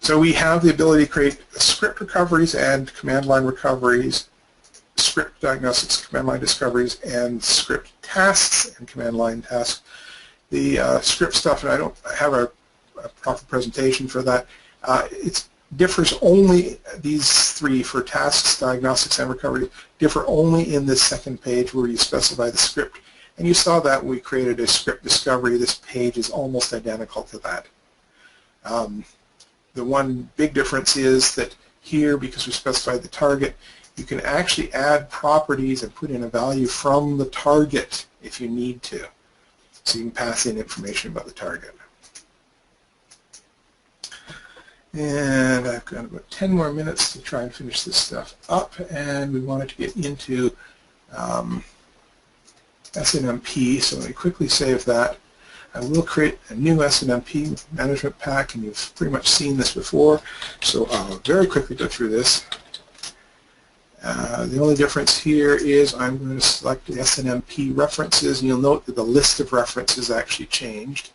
So we have the ability to create script recoveries and command line recoveries, script diagnostics, command line discoveries, and script tasks and command line tasks. The script stuff, and I don't have a proper presentation for that, it differs only, these three for tasks, diagnostics, and recovery, differ only in this second page where you specify the script. And you saw that when we created a script discovery. This page is almost identical to that. The one big difference is that here, because we specified the target, you can actually add properties and put in a value from the target if you need to. So you can pass in information about the target. And I've got about 10 more minutes to try and finish this stuff up, and we wanted to get into SNMP, so let me quickly save that. I will create a new SNMP management pack, and you've pretty much seen this before, so I'll very quickly go through this. The only difference here is I'm going to select the SNMP references, and you'll note that the list of references actually changed.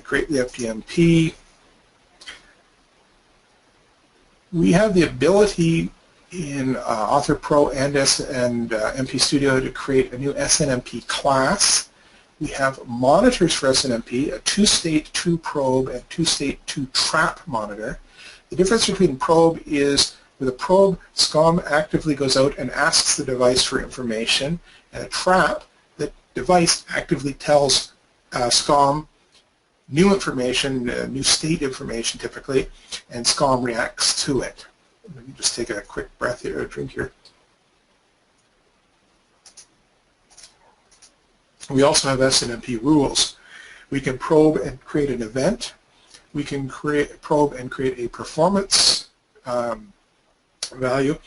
Create the FDMP. We have the ability in Author Pro and MP Studio to create a new SNMP class. We have monitors for SNMP, a 2-state 2-probe and 2-state 2-trap monitor. The difference between probe is with a probe, SCOM actively goes out and asks the device for information, and a trap, the device actively tells SCOM new information, new state information typically, and SCOM reacts to it. Let me just take a quick breath here, a drink here. We also have SNMP rules. We can probe and create an event. We can probe and create a performance value.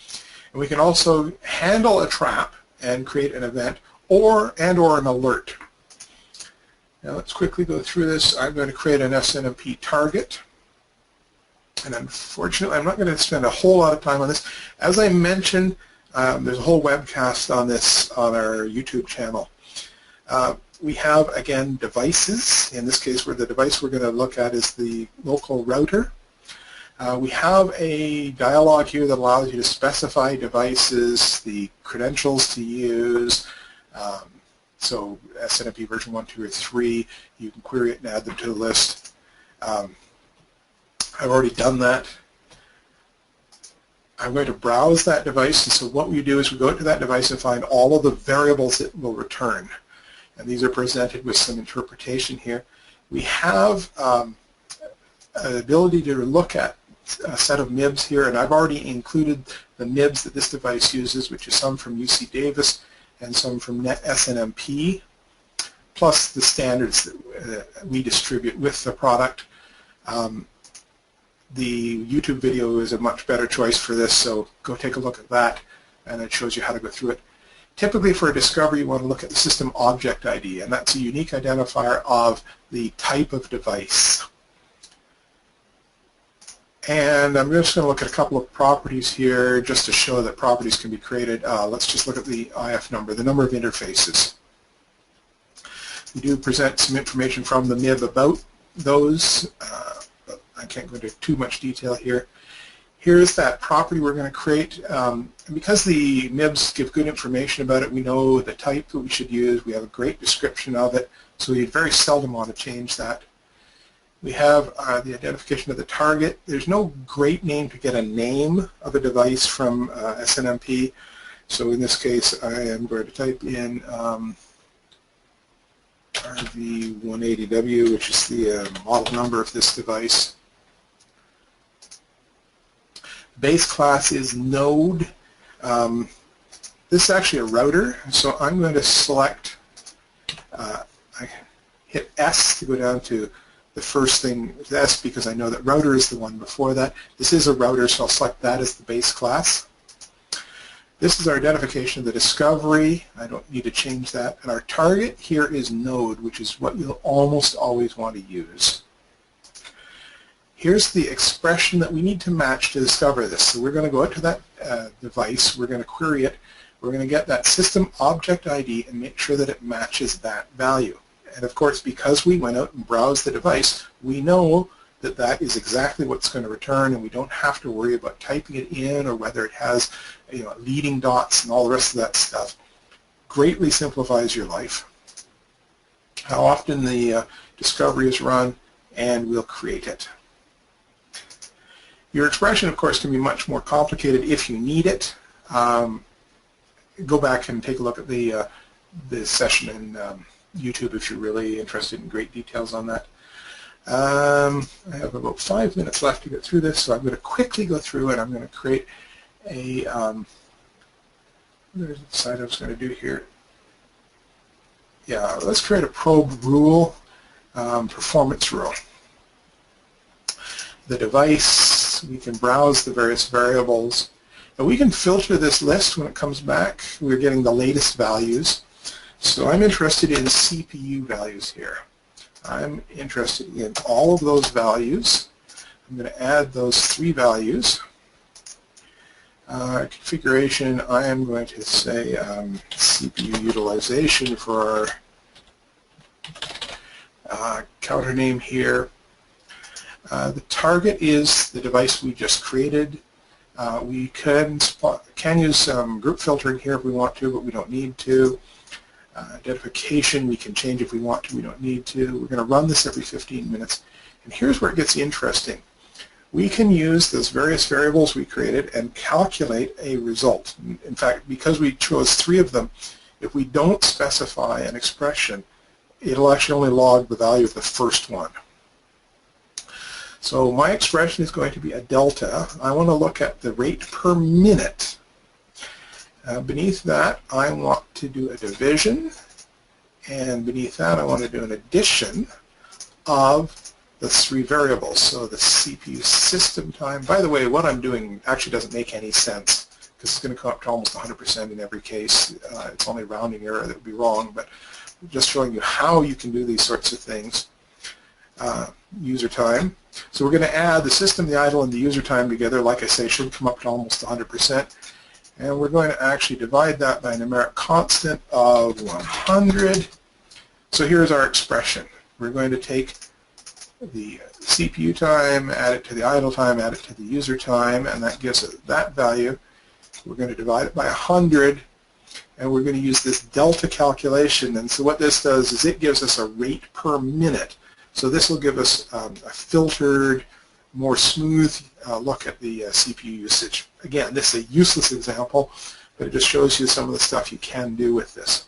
And we can also handle a trap and create an event or an alert. Now let's quickly go through this. I'm going to create an SNMP target. And unfortunately, I'm not going to spend a whole lot of time on this. As I mentioned, there's a whole webcast on this on our YouTube channel. We have, again, devices. In this case, where the device we're going to look at is the local router. We have a dialog here that allows you to specify devices, the credentials to use. So SNMP version 1, 2, or 3, you can query it and add them to the list. I've already done that. I'm going to browse that device, and so what we do is we go to that device and find all of the variables it will return. And these are presented with some interpretation here. We have an ability to look at a set of MIBs here, and I've already included the MIBs that this device uses, which is some from UC Davis and some from SNMP, plus the standards that we distribute with the product. The YouTube video is a much better choice for this, so go take a look at that, and it shows you how to go through it. Typically for a discovery, you want to look at the system object ID, and that's a unique identifier of the type of device. And I'm just going to look at a couple of properties here just to show that properties can be created. Let's just look at the IF number, the number of interfaces. We do present some information from the MIB about those. I can't go into too much detail here. Here's that property we're going to create. And because the nibs give good information about it, we know the type that we should use. We have a great description of it, so we very seldom want to change that. We have the identification of the target. There's no great name to get a name of a device from SNMP. So in this case, I am going to type in RV180W, which is the model number of this device. Base class is node. This is actually a router, so I'm going to select, I hit S to go down to the first thing, S, because I know that router is the one before that. This is a router, so I'll select that as the base class. This is our identification of the discovery. I don't need to change that. And our target here is node, which is what you'll almost always want to use. Here's the expression that we need to match to discover this. So we're going to go out to that device, we're going to query it, we're going to get that system object ID and make sure that it matches that value. And of course, because we went out and browsed the device, we know that that is exactly what's going to return, and we don't have to worry about typing it in or whether it has, you know, leading dots and all the rest of that stuff. Greatly simplifies your life. How often the discovery is run, and we'll create it. Your expression, of course, can be much more complicated if you need it. Go back and take a look at the session in YouTube if you're really interested in great details on that. I have about 5 minutes left to get through this, so I'm going to quickly go through and I'm going to create a, there's the side I was going to do here. Yeah, let's create a probe rule, performance rule. The device, we can browse the various variables, and we can filter this list when it comes back. We're getting the latest values. So I'm interested in CPU values here. I'm interested in all of those values. I'm going to add those 3 values. Configuration, I am going to say CPU utilization for our counter name here. The target is the device we just created. We can use group filtering here if we want to, but we don't need to. Identification we can change if we want to, we don't need to. We're going to run this every 15 minutes. And here's where it gets interesting. We can use those various variables we created and calculate a result. In fact, because we chose 3 of them, if we don't specify an expression, it'll actually only log the value of the first one. So my expression is going to be a delta. I want to look at the rate per minute. Beneath that, I want to do a division, and beneath that, I want to do an addition of the 3 variables. So the CPU system time. By the way, what I'm doing actually doesn't make any sense because it's going to come up to almost 100% in every case. It's only rounding error that would be wrong, but just showing you how you can do these sorts of things. User time. So we're going to add the system, the idle, and the user time together. Like I say, should come up to almost 100%. And we're going to actually divide that by a numeric constant of 100. So here's our expression. We're going to take the CPU time, add it to the idle time, add it to the user time, and that gives it that value. We're going to divide it by 100, and we're going to use this delta calculation. And so what this does is it gives us a rate per minute. So this will give us a filtered, more smooth look at the CPU usage. Again, this is a useless example, but it just shows you some of the stuff you can do with this.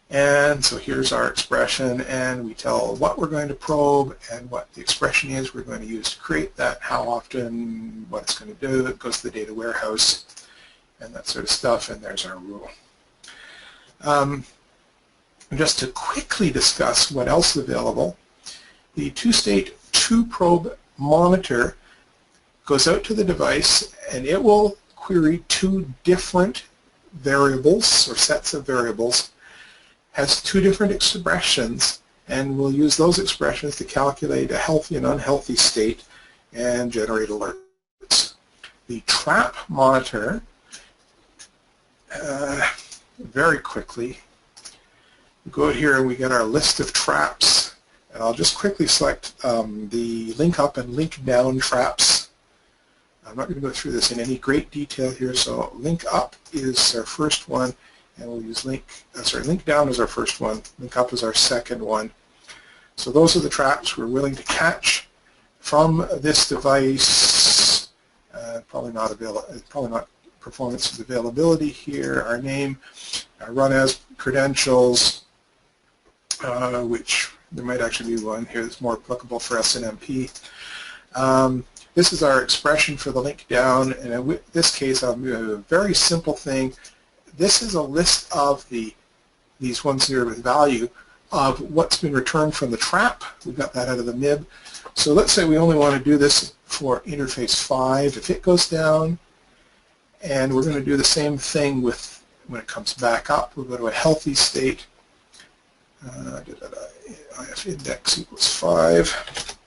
And so here's our expression, and we tell what we're going to probe and what the expression is we're going to use to create that, how often, what it's going to do. It goes to the data warehouse and that sort of stuff, and there's our rule. Just to quickly discuss what else is available, the two-state, two-probe monitor goes out to the device and it will query 2 different variables or sets of variables, has 2 different expressions, and we'll use those expressions to calculate a healthy and unhealthy state and generate alerts. The trap monitor, very quickly, we go out here and we get our list of traps. And I'll just quickly select the link up and link down traps. I'm not going to go through this in any great detail here, so link up is our first one, and we'll use link down is our first one, link up is our second one. So those are the traps we're willing to catch from this device. Probably not performance availability here, our name, our run as credentials, which there might actually be one here that's more applicable for SNMP. This is our expression for the link down, and in this case I'll do a very simple thing. This is a list of these ones here with value of what's been returned from the trap. We got that out of the MIB. So let's say we only want to do this for interface 5. If it goes down, and we're going to do the same thing with when it comes back up, we'll go to a healthy state. If index equals 5.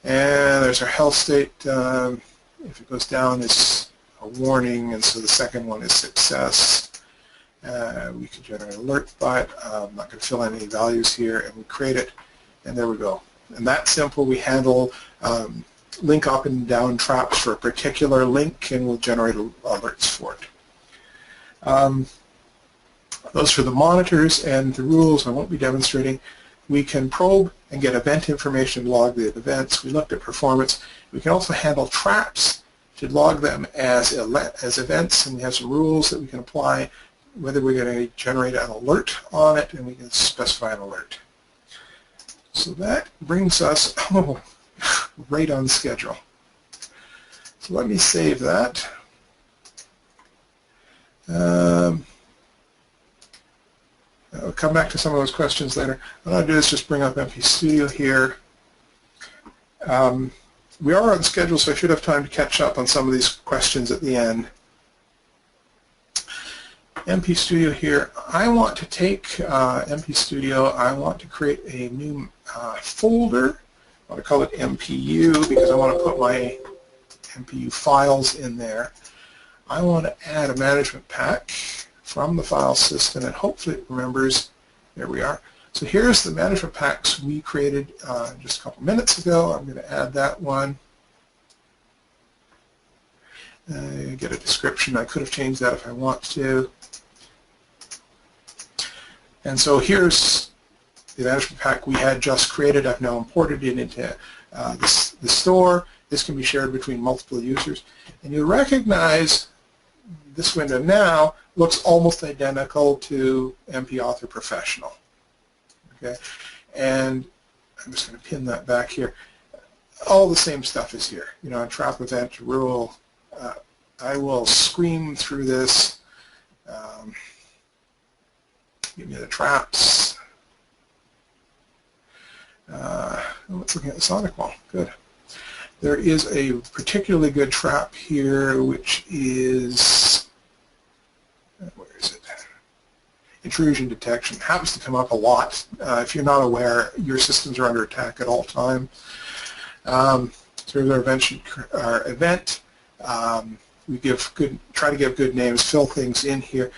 And there's our health state. If it goes down, it's a warning, and so the second one is success. We can generate an alert by it. I'm not going to fill in any values here, and we create it, and there we go. And that's simple. We handle link up and down traps for a particular link, and we'll generate alerts for it. Those for the monitors and the rules I won't be demonstrating. We can probe and get event information, log the events. We looked at performance. We can also handle traps to log them as events, and we have some rules that we can apply, whether we're going to generate an alert on it, and we can specify an alert. So that brings us right on schedule. So let me save that. I'll come back to some of those questions later. What I'll do is just bring up MP Studio here. We are on schedule, so I should have time to catch up on some of these questions at the end. MP Studio here. I want to take MP Studio. I want to create a new folder. I want to call it MPU because I want to put my MPU files in there. I want to add a management pack from the file system, and hopefully it remembers. There we are. So here's the management packs we created just a couple minutes ago. I'm going to add that one. Get a description. I could have changed that if I want to. And so here's the management pack we had just created. I've now imported it into the store. This can be shared between multiple users. And you'll recognize this window now looks almost identical to MP Author Professional. Okay, and I'm just going to pin that back here. All the same stuff is here. You know, trap event rule. I will scream through this. Give me the traps. Let's look at the Sonic wall. Good. There is a particularly good trap here, which is, where is it? Intrusion detection. Happens to come up a lot. If you're not aware, your systems are under attack at all times. So here's our event. We try to give good names, fill things in here.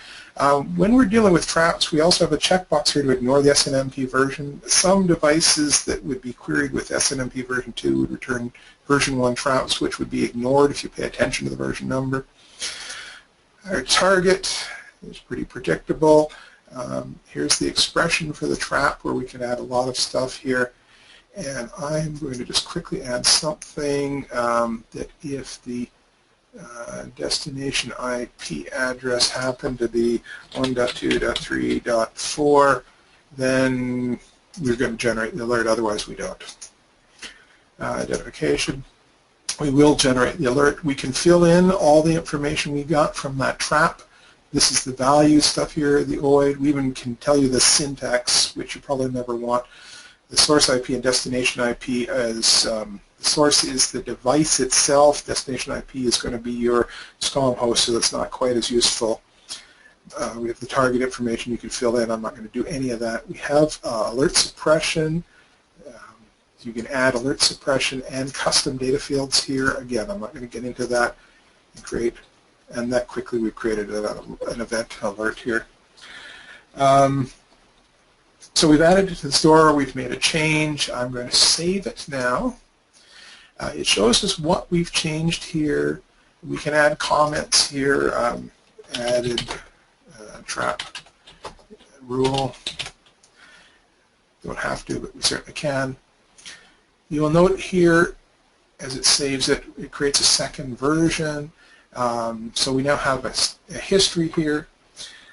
When we're dealing with traps, we also have a checkbox here to ignore the SNMP version. Some devices that would be queried with SNMP version 2 would return version 1 traps, which would be ignored if you pay attention to the version number. Our target is pretty predictable. Here's the expression for the trap where we can add a lot of stuff here. And I'm going to just quickly add something that if the destination IP address happened to be 1.2.3.4, then we're going to generate the alert, otherwise we don't. Identification. We will generate the alert. We can fill in all the information we got from that trap. This is the value stuff here, the OID. We even can tell you the syntax, which you probably never want. The source IP and destination IP as the source is the device itself. Destination IP is going to be your SCOM host, so that's not quite as useful. We have the target information you can fill in. I'm not going to do any of that. We have alert suppression. You can add alert suppression and custom data fields here. Again, I'm not going to get into that. And that quickly we've created an event alert here. So we've added it to the store, we've made a change. I'm going to save it now. It shows us what we've changed here. We can add comments here, added trap rule. Don't have to, but we certainly can. You will note here, as it saves it, it creates a second version. So we now have a history here.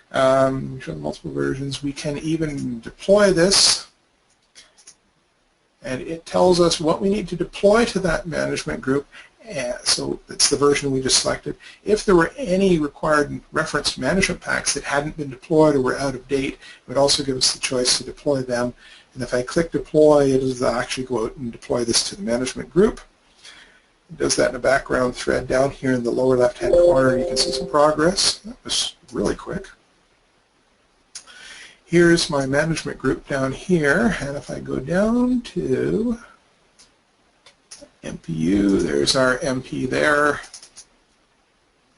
We show multiple versions. We can even deploy this, and it tells us what we need to deploy to that management group. So it's the version we just selected. If there were any required reference management packs that hadn't been deployed or were out of date, it would also give us the choice to deploy them. And if I click deploy, it will actually go out and deploy this to the management group. It does that in a background thread down here in the lower left-hand corner. You can see some progress. That was really quick. Here's my management group down here, and if I go down to MPU, there's our MP there,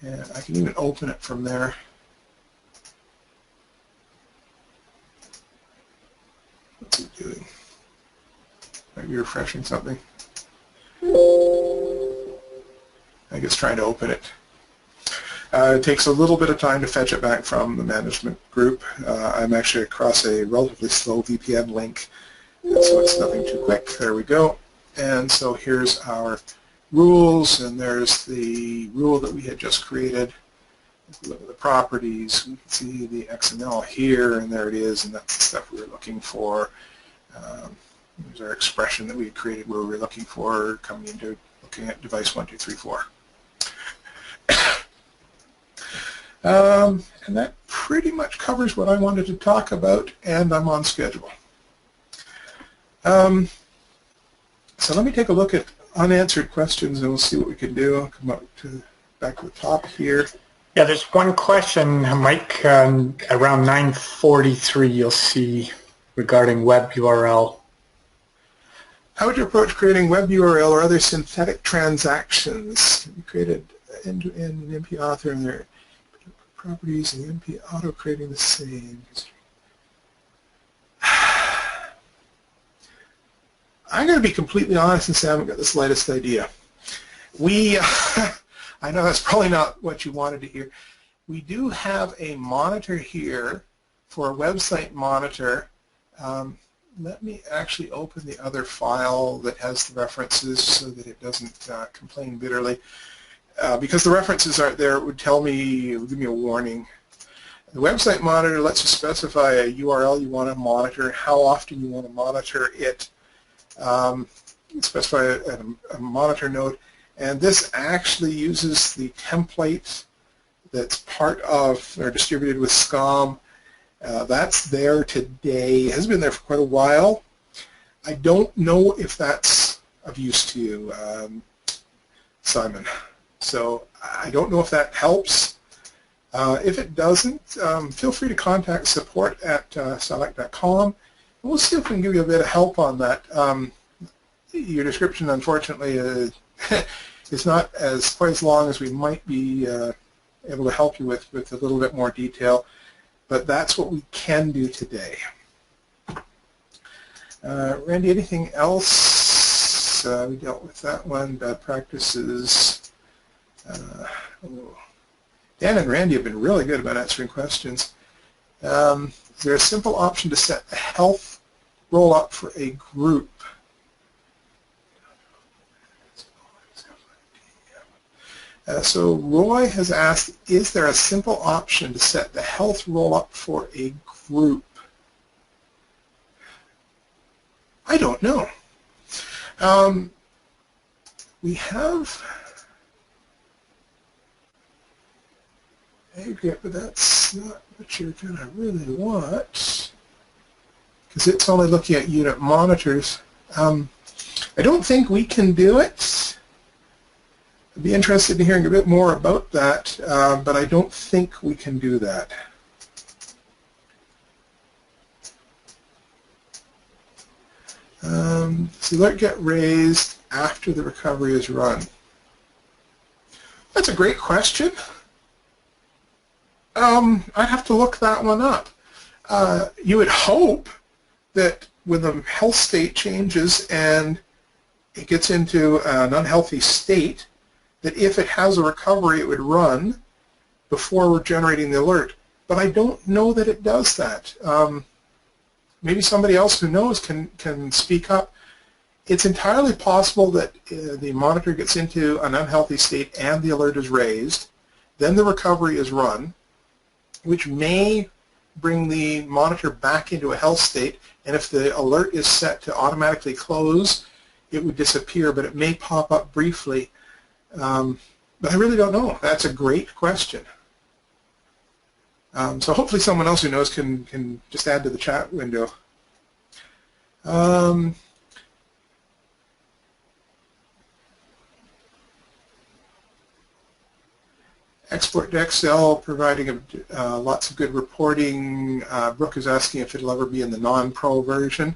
and I can even open it from there. What's it doing? Might be refreshing something. I guess trying to open it. It takes a little bit of time to fetch it back from the management group. I'm actually across a relatively slow VPN link, and so it's nothing too quick. There we go. And so here's our rules, and there's the rule that we had just created. If we look at the properties, we can see the XML here, and there it is, and that's the stuff we were looking for. There's our expression that we had created where we were looking for, coming into looking at device 1, 2, 3, 4. And that pretty much covers what I wanted to talk about, and I'm on schedule. So let me take a look at unanswered questions, and we'll see what we can do. I'll come back to the top here. Yeah, there's one question, Mike, around 943 you'll see regarding web URL. How would you approach creating web URL or other synthetic transactions? We created end-to-end in MP Author, and their properties and MP Auto creating the same. I'm going to be completely honest and say I haven't got the slightest idea. I know that's probably not what you wanted to hear. We do have a monitor here for a website monitor. Let me actually open the other file that has the references so that it doesn't complain bitterly. Because the references aren't there, it would tell me, it would give me a warning. The website monitor lets you specify a URL you want to monitor, how often you want to monitor it. You specify a monitor node, and this actually uses the template that's part of or distributed with SCOM. That's there today. It has been there for quite a while. I don't know if that's of use to you, Simon. So I don't know if that helps. If it doesn't, feel free to contact support@silect.com. And we'll see if we can give you a bit of help on that. Your description, unfortunately, is not quite as long as we might be able to help you with a little bit more detail. But that's what we can do today. Randy, anything else? We dealt with that one. Bad practices. Dan and Randy have been really good about answering questions. Is there a simple option to set the health roll-up for a group? So Roy has asked, is there a simple option to set the health roll-up for a group? I don't know. We have aggregate, but that's not what you're going to really want because it's only looking at unit monitors. I don't think we can do it. I'd be interested in hearing a bit more about that, but I don't think we can do that. Does the alert get raised after the recovery is run? That's a great question. I'd have to look that one up. You would hope that when the health state changes and it gets into an unhealthy state, that if it has a recovery, it would run before we're generating the alert. But I don't know that it does that. Maybe somebody else who knows can speak up. It's entirely possible that the monitor gets into an unhealthy state and the alert is raised. Then the recovery is run, which may bring the monitor back into a health state. And if the alert is set to automatically close, it would disappear, but it may pop up briefly. But I really don't know. That's a great question. So hopefully someone else who knows can just add to the chat window. Export to Excel, providing lots of good reporting. Brooke is asking if it'll ever be in the non-pro version.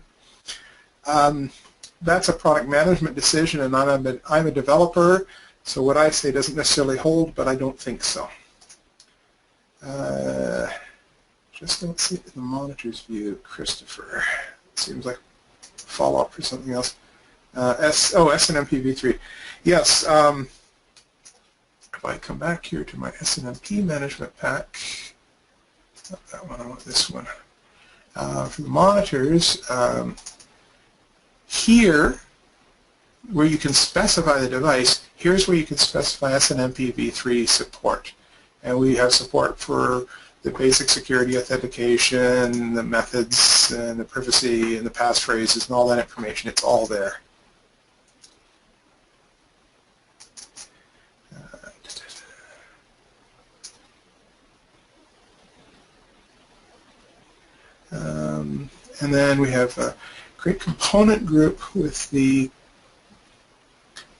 That's a product management decision, and I'm a developer, so what I say doesn't necessarily hold, but I don't think so. Just don't see it in the monitor's view, Christopher. It seems like follow-up for something else. SNMP v3. Yes. If I come back here to my SNMP management pack, not that one, I want this one. For the monitors, here, where you can specify the device, here's where you can specify SNMP v3 support. And we have support for the basic security authentication, the methods, and the privacy, and the passphrases, and all that information. It's all there. And then we have a create component group with the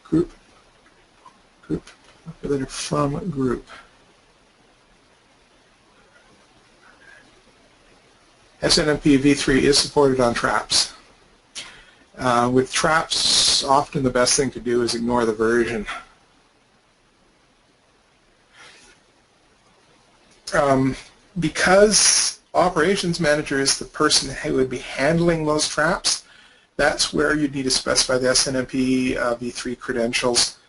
group related from group. SNMP v3 is supported on traps. With traps, often the best thing to do is ignore the version. Because operations manager is the person who would be handling those traps, that's where you'd need to specify the SNMP v3 credentials.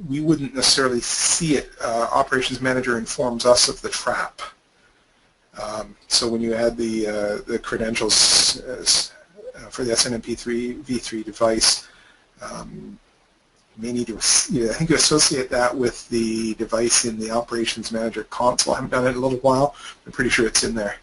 We wouldn't necessarily see it. Operations manager informs us of the trap. So when you add the credentials for the SNMP v3 device, you may need to, I think you associate that with the device in the Operations Manager console. I haven't done it in a little while. I'm pretty sure it's in there.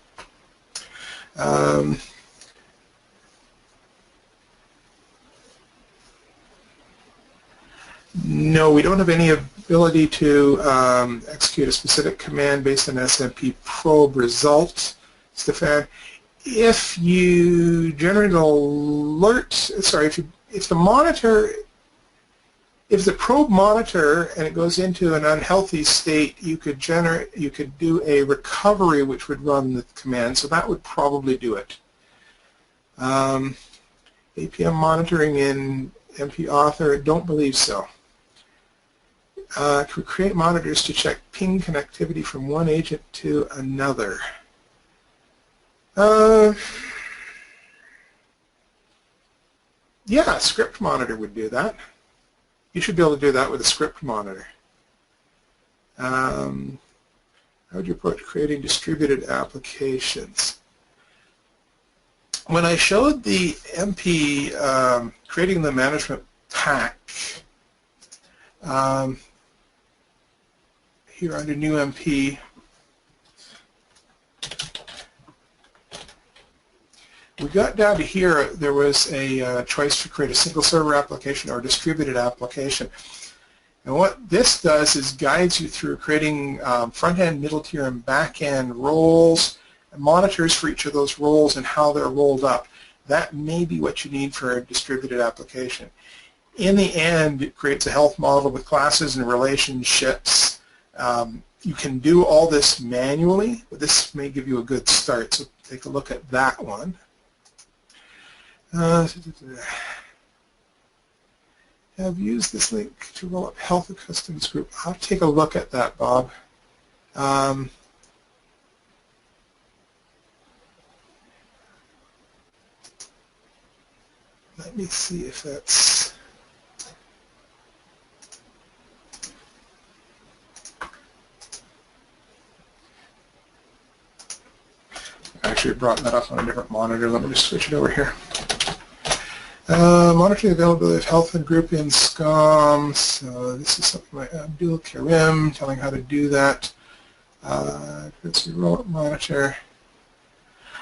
No, we don't have any ability to execute a specific command based on SNMP probe result, Stefan. If you generate an alert, sorry, if the monitor, if the probe monitor and it goes into an unhealthy state, you could do a recovery which would run the command, so that would probably do it. APM monitoring in MP Author, I don't believe so. To create monitors to check ping connectivity from one agent to another. Yeah, a script monitor would do that. You should be able to do that with a script monitor. How would you approach creating distributed applications? When I showed the MP creating the management pack, here under new MP, we got down to here, there was a choice to create a single server application or a distributed application. And what this does is guides you through creating front-end, middle tier, and back-end roles, and monitors for each of those roles and how they're rolled up. That may be what you need for a distributed application. In the end, it creates a health model with classes and relationships. You can do all this manually, but this may give you a good start. So take a look at that one. Have used this link to roll up Health Customs Group. I'll take a look at that, Bob. me see if that's... Actually, it brought that up on a different monitor. Let me just switch it over here. Monitoring availability of health and group in SCOM. So this is something like Abdul Karim telling how to do that. Remote monitor.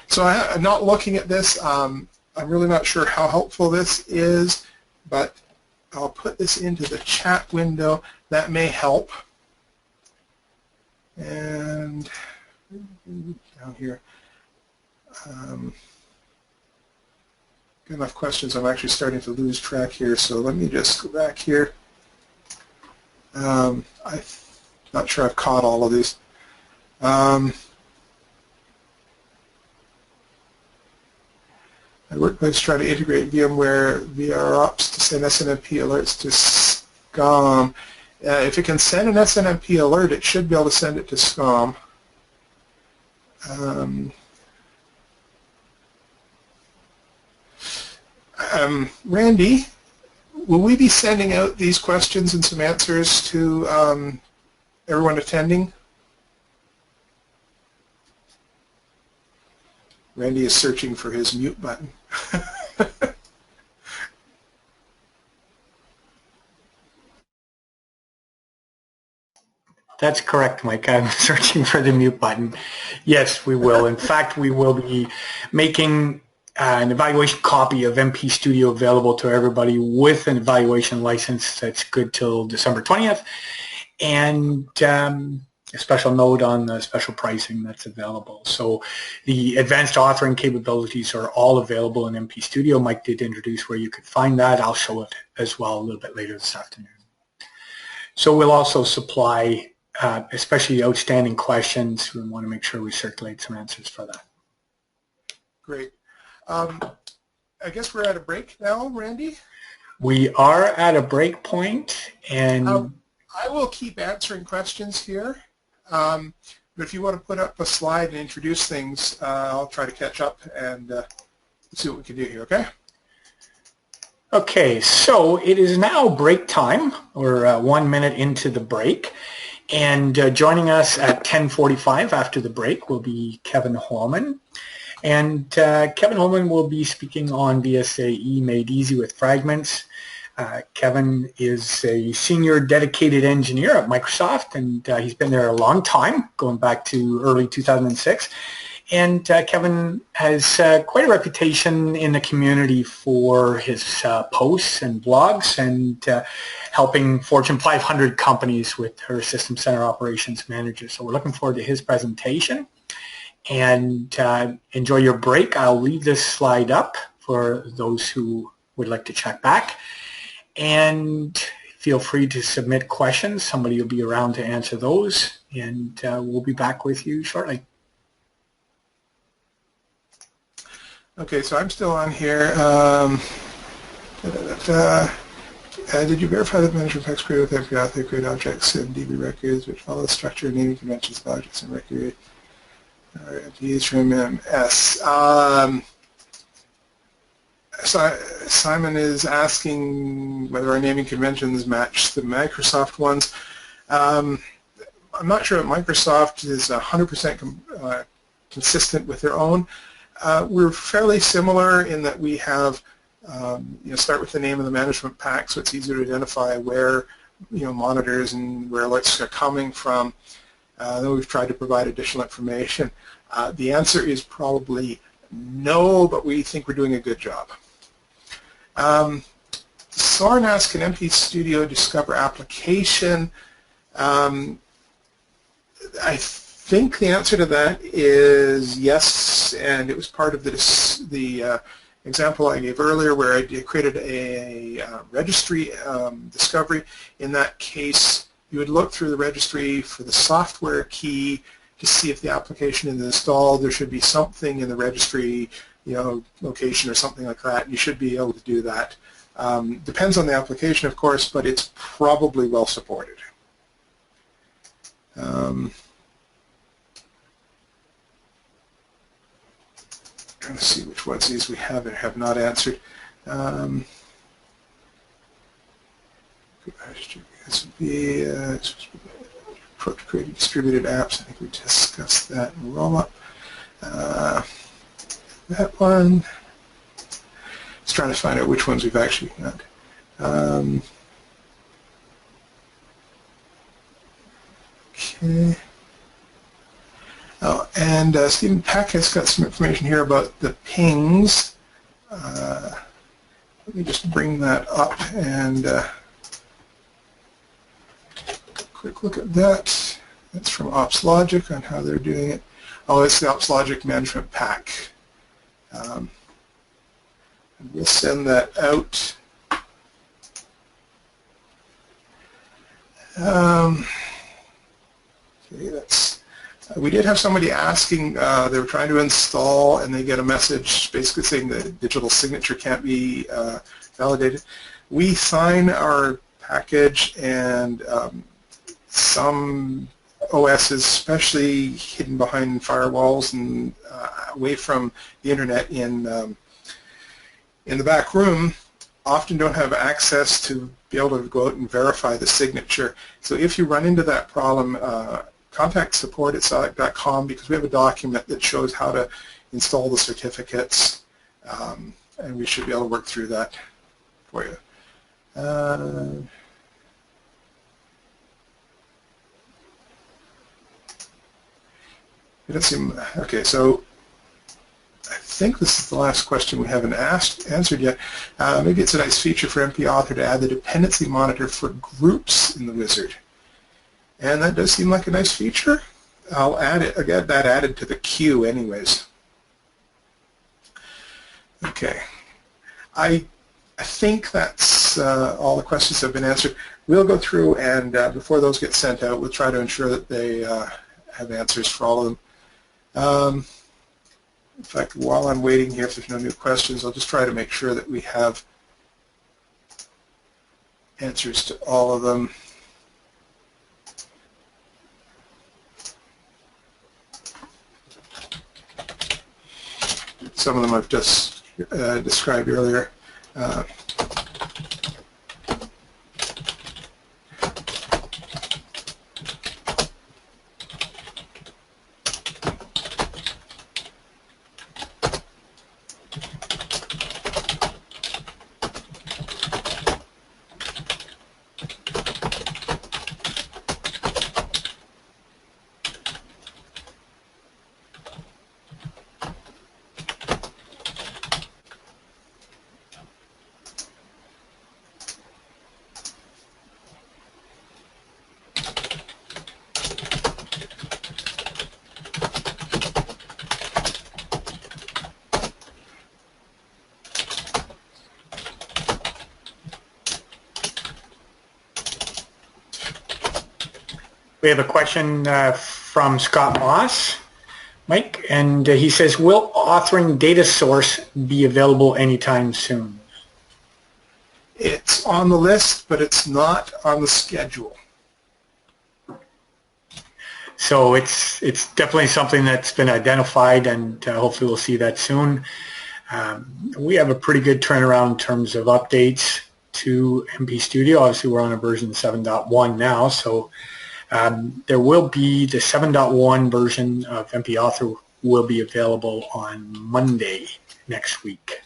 So I'm not looking at this. I'm really not sure how helpful this is, but I'll put this into the chat window. That may help. And down here. Got enough questions. I'm actually starting to lose track here, so let me just go back here. I'm not sure I've caught all of these. My workplace trying to integrate VMware VROps to send SNMP alerts to SCOM. If it can send an SNMP alert, it should be able to send it to SCOM. Randy, will we be sending out these questions and some answers to everyone attending? Randy is searching for his mute button. That's correct, Mike. I'm searching for the mute button. Yes, we will. In fact, we will be making an evaluation copy of MP Studio available to everybody with an evaluation license that's good till December 20th. And a special note on the special pricing that's available. So the advanced authoring capabilities are all available in MP Studio. Mike did introduce where you could find that. I'll show it as well a little bit later this afternoon. So we'll also supply, especially outstanding questions. We want to make sure we circulate some answers for that. Great. I guess we're at a break now, Randy? We are at a break point, and I will keep answering questions here. But if you want to put up a slide and introduce things, I'll try to catch up and see what we can do here, okay? Okay, so it is now break time. We're 1 minute into the break. And joining us at 10:45 after the break will be Kevin Holman. And Kevin Holman will be speaking on BSAE Made Easy with Fragments. Kevin is a senior dedicated engineer at Microsoft, and he's been there a long time, going back to early 2006. And Kevin has quite a reputation in the community for his posts and blogs and helping Fortune 500 companies with her System Center Operations Manager. So we're looking forward to his presentation. And enjoy your break. I'll leave this slide up for those who would like to check back. And feel free to submit questions. Somebody will be around to answer those. And we'll be back with you shortly. Okay, so I'm still on here. Did you verify that management packs created with MP Author create objects and DB records which follow the structure and naming conventions of objects and record? These from MS. So Simon is asking whether our naming conventions match the Microsoft ones. I'm not sure that Microsoft is 100% consistent with their own. We're fairly similar in that we have, start with the name of the management pack, so it's easier to identify where, monitors and where alerts are coming from. Then we've tried to provide additional information. The answer is probably no, but we think we're doing a good job. Soren asks, can MP Studio discover application? I think the answer to that is yes, and it was part of the example I gave earlier where I created a registry discovery. In that case, you would look through the registry for the software key to see if the application is installed. There should be something in the registry, location or something like that, and you should be able to do that. Depends on the application, of course, but it's probably well supported. Trying to see which ones these we have and have not answered. This would be approach to creating distributed apps. I think we discussed that in roll-up. That one. Just trying to find out which ones we've actually got. Okay. Oh, and Stephen Peck has got some information here about the pings. Let me just bring that up and quick look at that. That's from OpsLogic on how they're doing it. Oh, it's the OpsLogic Management Pack. We'll send that out. Okay, that's. We did have somebody asking, they were trying to install and they get a message basically saying the digital signature can't be validated. We sign our package, and some OSs, especially hidden behind firewalls and away from the internet in the back room, often don't have access to be able to go out and verify the signature. So if you run into that problem, contact support at silect.com, because we have a document that shows how to install the certificates, and we should be able to work through that for you. It doesn't seem, okay, so I think this is the last question we haven't answered yet. Maybe it's a nice feature for MP Author to add the dependency monitor for groups in the wizard. And that does seem like a nice feature. I'll add it, I'll get that added to the queue anyways. Okay. I think that's all the questions have been answered. We'll go through, and before those get sent out, we'll try to ensure that they have answers for all of them. In fact, while I'm waiting here, if there's no new questions, I'll just try to make sure that we have answers to all of them. Some of them I've just described earlier. We have a question from Scott Moss, Mike, and he says, will authoring data source be available anytime soon? It's on the list, but it's not on the schedule. So it's definitely something that's been identified, and hopefully we'll see that soon. We have a pretty good turnaround in terms of updates to MP Studio. Obviously we're on a version 7.1 now, so there will be the 7.1 version of MP Author will be available on Monday next week.